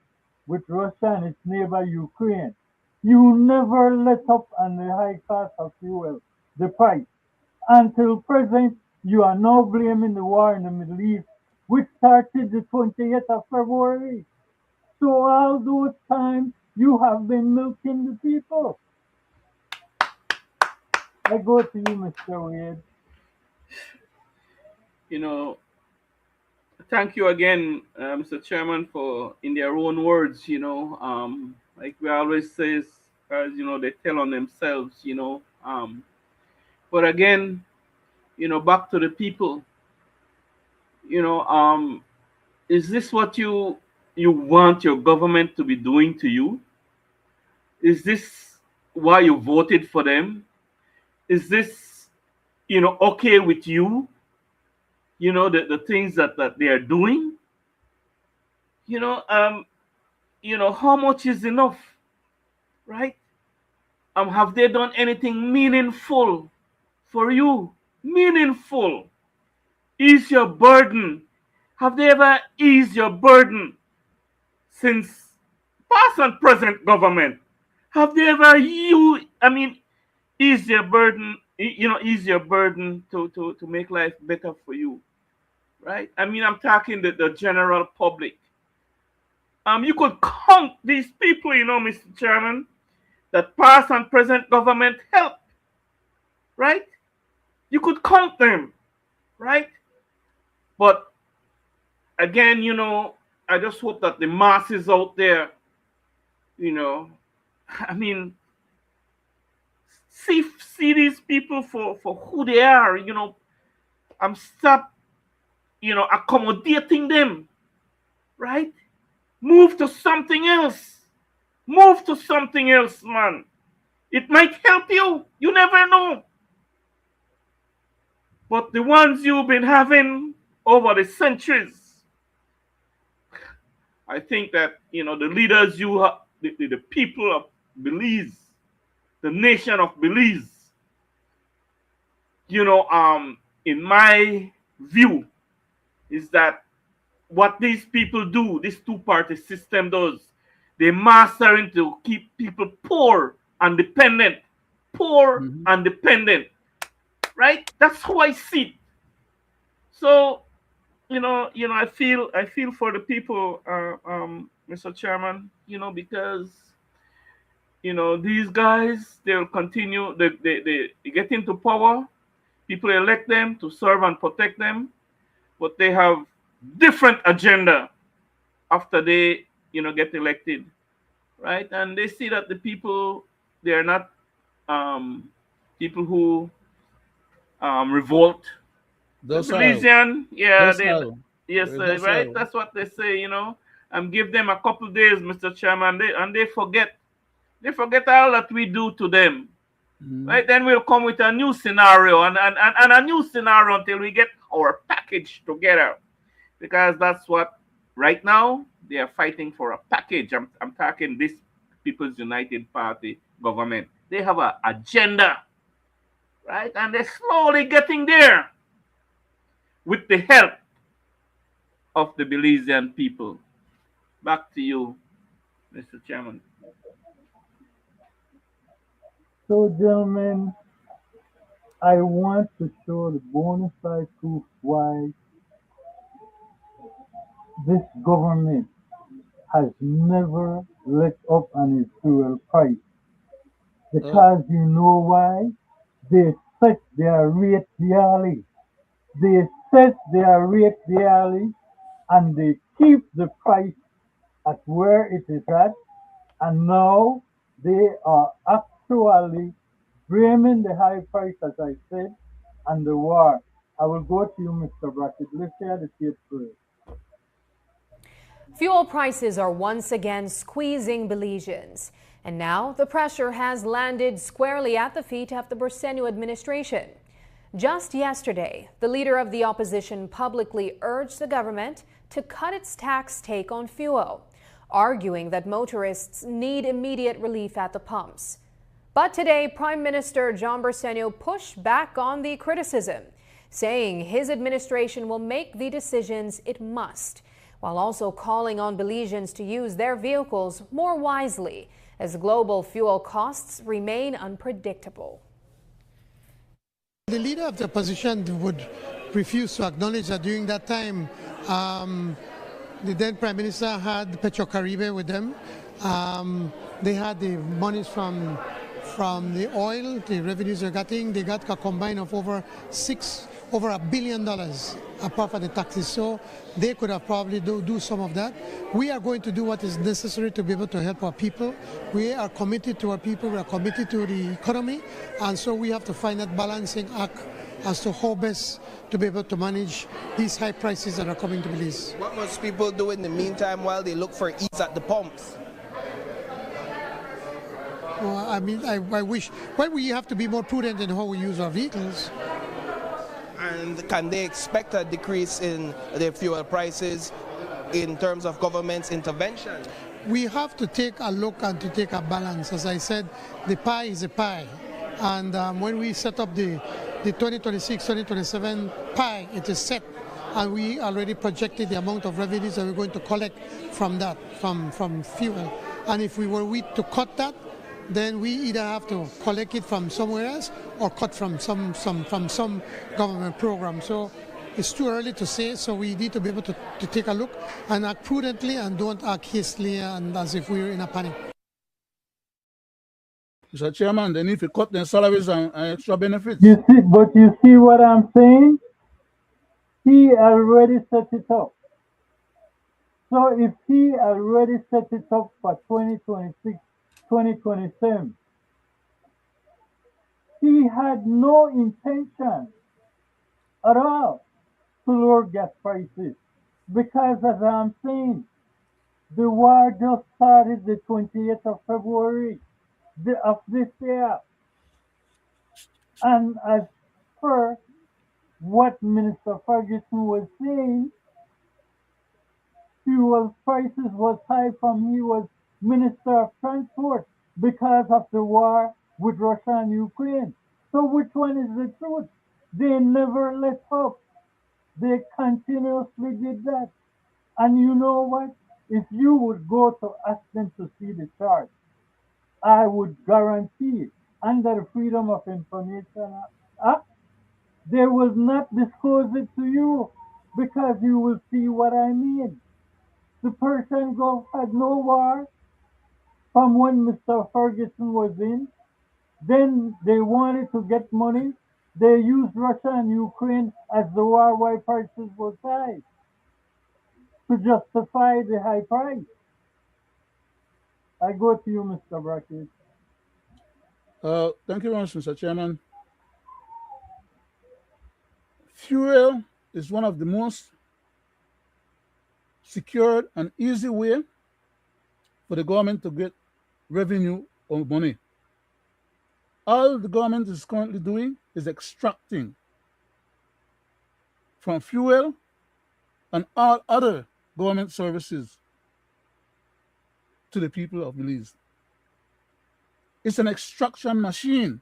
Speaker 3: with Russia and its neighbor Ukraine. You never let up on the high cost of fuel, the price. Until present, you are now blaming the war in the Middle East, which started the 28th of February. So all those times you have been milking the people. I go to you, Mr. Wade.
Speaker 2: You know, thank you again, Mr. Chairman, for in their own words, like we always say, as they tell on themselves, but again, back to the people, you know, is this what you want your government to be doing to you? Is this why you voted for them? Is this, okay with you? The things that they are doing? How much is enough, right? Have they done anything meaningful for you? meaningful. Ease your burden. Have they ever eased your burden since past and present government? Have they ever ease your burden, ease your burden to make life better for you, right? I'm talking the general public. You could count these people, Mr. Chairman, that past and present government help, right? You could count them, right? But again, I just hope that the masses out there, see these people for who they are, stop, accommodating them, right? Move to something else. Move to something else, man. It might help you. You never know. But the ones you've been having over the centuries, I think that, the leaders you have, the people of Belize, the nation of Belize, in my view, is that what these people do, this two-party system does, they mastering to keep people poor and dependent, and dependent, right? That's how I see it. So, I feel for the people, Mr. Chairman, because these guys, they'll continue. They get into power. People elect them to serve and protect them, but they have different agenda after they get elected, right? And they see that the people, they are not people who revolt. Belizean, yes, right. That's what they say, and give them a couple days, Mr. Chairman, and they forget all that we do to them. Right? Then we'll come with a new scenario and a new scenario until we get our package together. Because that's what, right now, they are fighting for a package. I'm talking this People's United Party government. They have an agenda, right? And they're slowly getting there with the help of the Belizean people. Back to you, Mr. Chairman.
Speaker 3: So, gentlemen, I want to show the bona fide proof why this government has never let up on its fuel price. Because you know why? They set their rate yearly. They set their rate yearly and they keep the price at where it is at. And now they are actually blaming the high price, as I said, and the war. I will go to you, Mr. Brackett. Let's hear the tape first.
Speaker 8: Fuel prices are once again squeezing Belizeans. And now the pressure has landed squarely at the feet of the Morrison administration. Just yesterday, the leader of the opposition publicly urged the government to cut its tax take on fuel, arguing that motorists need immediate relief at the pumps. But today, Prime Minister John Morrison pushed back on the criticism, saying his administration will make the decisions it must, while also calling on Belizeans to use their vehicles more wisely as global fuel costs remain unpredictable.
Speaker 7: The leader of the opposition would refuse to acknowledge that during that time, the then Prime Minister had Petrocaribe with them. They had the monies from the oil, the revenues they're getting. They got a combine of over $1 billion apart from the taxes. So they could have probably do some of that. We are going to do what is necessary to be able to help our people. We are committed to our people. We are committed to the economy. And so we have to find that balancing act as to how best to be able to manage these high prices that are coming to Belize.
Speaker 9: What must people do in the meantime while they look for ease at the pumps?
Speaker 7: Well, I wish. Well, we have to be more prudent in how we use our vehicles.
Speaker 9: And can they expect a decrease in their fuel prices in terms of government's intervention?
Speaker 7: We have to take a look and to take a balance. As I said, the pie is a pie. And when we set up the the 2026, 2027 pie, it is set. And we already projected the amount of revenues that we're going to collect from that, from fuel. And if we were to cut that, then we either have to collect it from somewhere else or cut from some government program. So it's too early to say, so we need to be able to take a look and act prudently and don't act hastily and as if we were in a panic.
Speaker 1: Mr. Chairman, they need to cut their salaries and extra benefits.
Speaker 3: You see what I'm saying? He already set it up. So if he already set it up for 2026, 2027, he had no intention at all to lower gas prices. Because as I'm saying, the war just started the 28th of February of this year. And as per what Minister Ferguson was saying, fuel prices was high from he was Minister of Transport because of the war with Russia and Ukraine. So which one is the truth? They never let up. They continuously did that. And you know what? If you would go to ask them to see the chart, I would guarantee under the Freedom of Information Act, they will not disclose it to you because you will see what I mean. The Persian Gulf had no war from when Mr. Ferguson was in. Then they wanted to get money. They used Russia and Ukraine as the war why prices were high to justify the high price. I go to you, Mr. Brackett.
Speaker 1: Thank you very much, Mr. Chairman. Fuel is one of the most secured and easy way for the government to get revenue or money. All the government is currently doing is extracting from fuel and all other government services to the people of Belize. It's an extraction machine.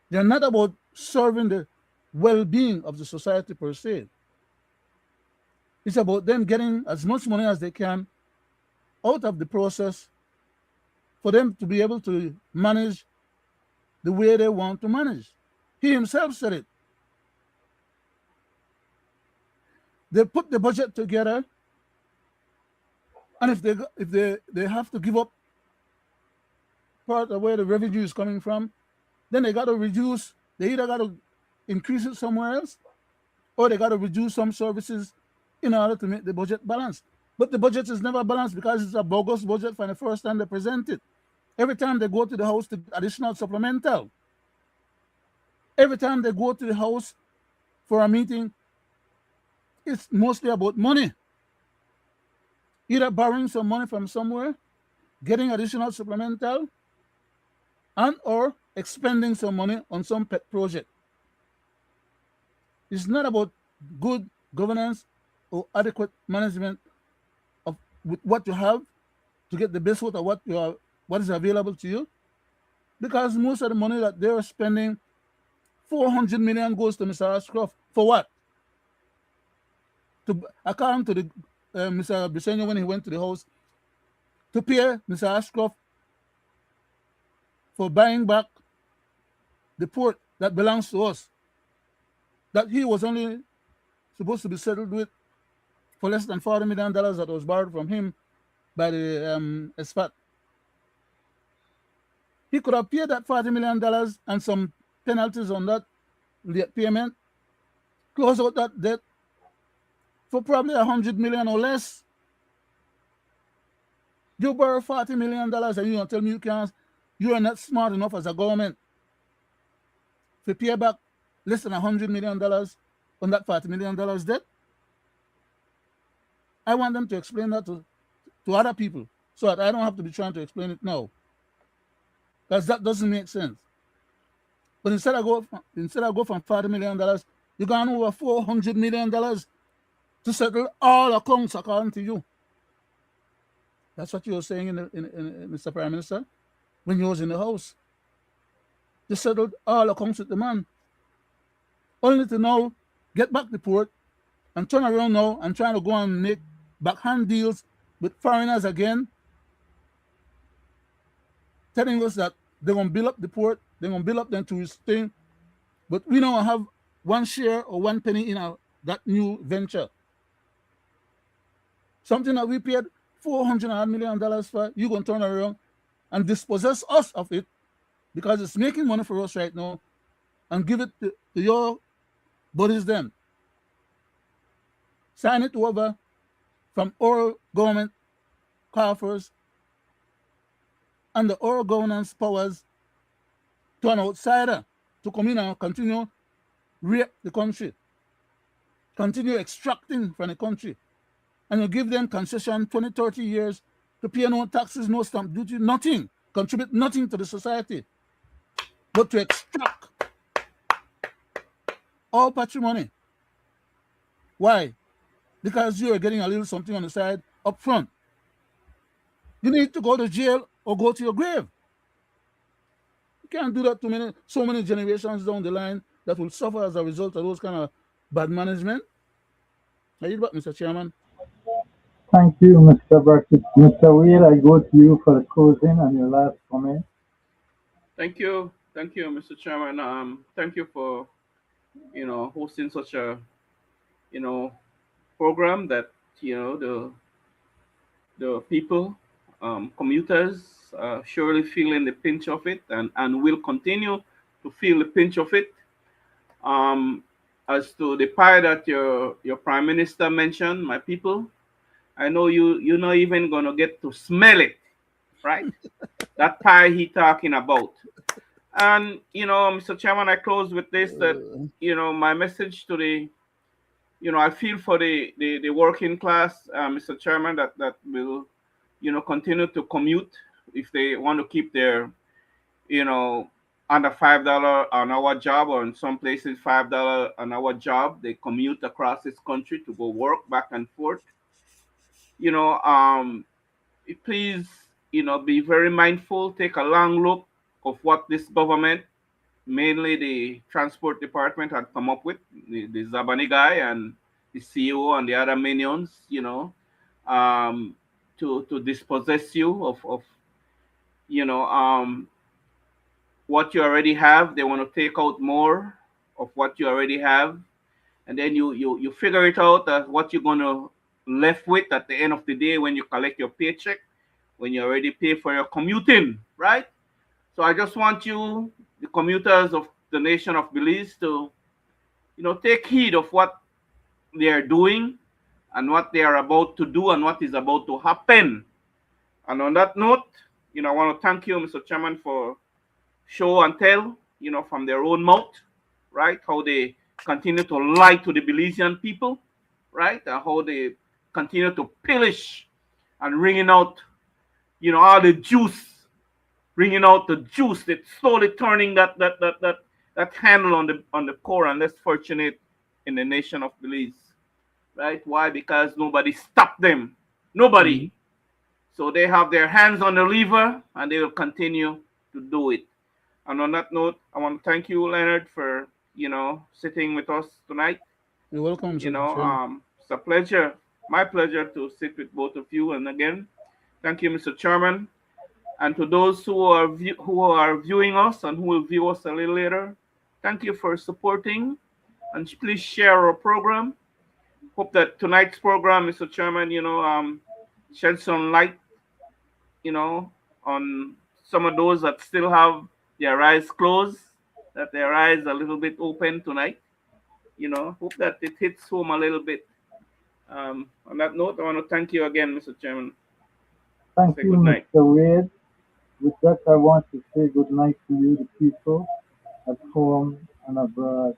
Speaker 1: They're not about serving the well-being of the society per se. It's about them getting as much money as they can out of the process for them to be able to manage the way they want to manage. He himself said it. They put the budget together, and if they have to give up part of where the revenue is coming from, then they got to reduce. They either got to increase it somewhere else, or they got to reduce some services in order to make the budget balanced. But the budget is never balanced because it's a bogus budget from the first time they present it. Every time they go to the House to get additional supplemental, every time they go to the House for a meeting, it's mostly about money. Either borrowing some money from somewhere, getting additional supplemental, and or expending some money on some pet project. It's not about good governance or adequate management of what you have to get the best out of what is available to you. Because most of the money that they're spending, 400 million goes to Mr. Ashcroft. For what? According to the Mr. Belizean when he went to the House, to pay Mr. Ashcroft for buying back the port that belongs to us, that he was only supposed to be settled with for less than $40 million that was borrowed from him by the expat. He could have paid that $40 million and some penalties on that payment, close out that debt for probably $100 million or less. You borrow $40 million and you don't tell me you are not smart enough as a government to pay back less than $100 million on that $40 million debt. I want them to explain that to other people so that I don't have to be trying to explain it now. Because that doesn't make sense. But instead I go from $40 million, you're going over $400 million to settle all accounts according to you. That's what you were saying in Mr. Prime Minister, when you was in the House. You settled all accounts with the man. only to now get back the port and turn around now and trying to go and make backhand deals with foreigners again, telling us that they're going to build up the port, they're going to build up them tourist thing, but we don't have one share or one penny in that new venture. Something that we paid $400 million for, you're going to turn around and dispossess us of it because it's making money for us right now and give it to your buddies then. Sign it over from our government coffers and the oral governance powers to an outsider to come in and continue rape the country, continue extracting from the country, and you give them concession 20, 30 years to pay no taxes, no stamp duty, nothing, contribute nothing to the society, but to extract all patrimony. Why? Because you are getting a little something on the side up front. You need to go to jail or go to your grave. You can't do that to so many generations down the line that will suffer as a result of those kind of bad management. I yield back, Mr. Chairman.
Speaker 3: Thank you, Mr. Brackett. Mr. Wade, I go to you for the closing and your last comment.
Speaker 2: Thank you, Mr. Chairman. Thank you for hosting such a program that the people, commuters, surely feeling the pinch of it and will continue to feel the pinch of it. As to the pie that your Prime Minister mentioned, my people, I know you're not even going to get to smell it, right? That pie he talking about. And, Mr. Chairman, I close with this, that, my message to the, I feel for the working class, Mr. Chairman, that will, continue to commute if they want to keep their, under $5 an hour job, or in some places $5 an hour job. They commute across this country to go work back and forth. Please, be very mindful. Take a long look of what this government, mainly the transport department, had come up with. The Zabani guy and the CEO and the other minions, to dispossess you of what you already have. They want to take out more of what you already have, and then you figure it out as what you're going to left with at the end of the day when you collect your paycheck, when you already pay for your commuting, right? So I just want you, the commuters of the nation of Belize, to take heed of what they are doing and what they are about to do and what is about to happen. And on that note, I want to thank you, Mr. Chairman, for show and tell, from their own mouth, right? How they continue to lie to the Belizean people, right? And how they continue to pillage and wringing out, all the juice, wringing out the juice. That's slowly turning that handle on the poor and less fortunate in the nation of Belize, right? Why? Because nobody stopped them. Nobody. Mm-hmm. So they have their hands on the lever and they will continue to do it. And on that note, I want to thank you, Leonard, for sitting with us tonight.
Speaker 1: You're welcome.
Speaker 2: It's a pleasure, my pleasure, to sit with both of you. And again, thank you, Mr. Chairman. And to those who are viewing us and who will view us a little later, thank you for supporting, and please share our program. Hope that tonight's program, Mr. Chairman, shed some light, on some of those that still have their eyes closed, that their eyes are a little bit open tonight. Hope that it hits home a little bit. On that note, I want to thank you again, Mr. Chairman.
Speaker 3: Thank you, Mr. Wade. With that, I want to say good night to you, the people at home and abroad.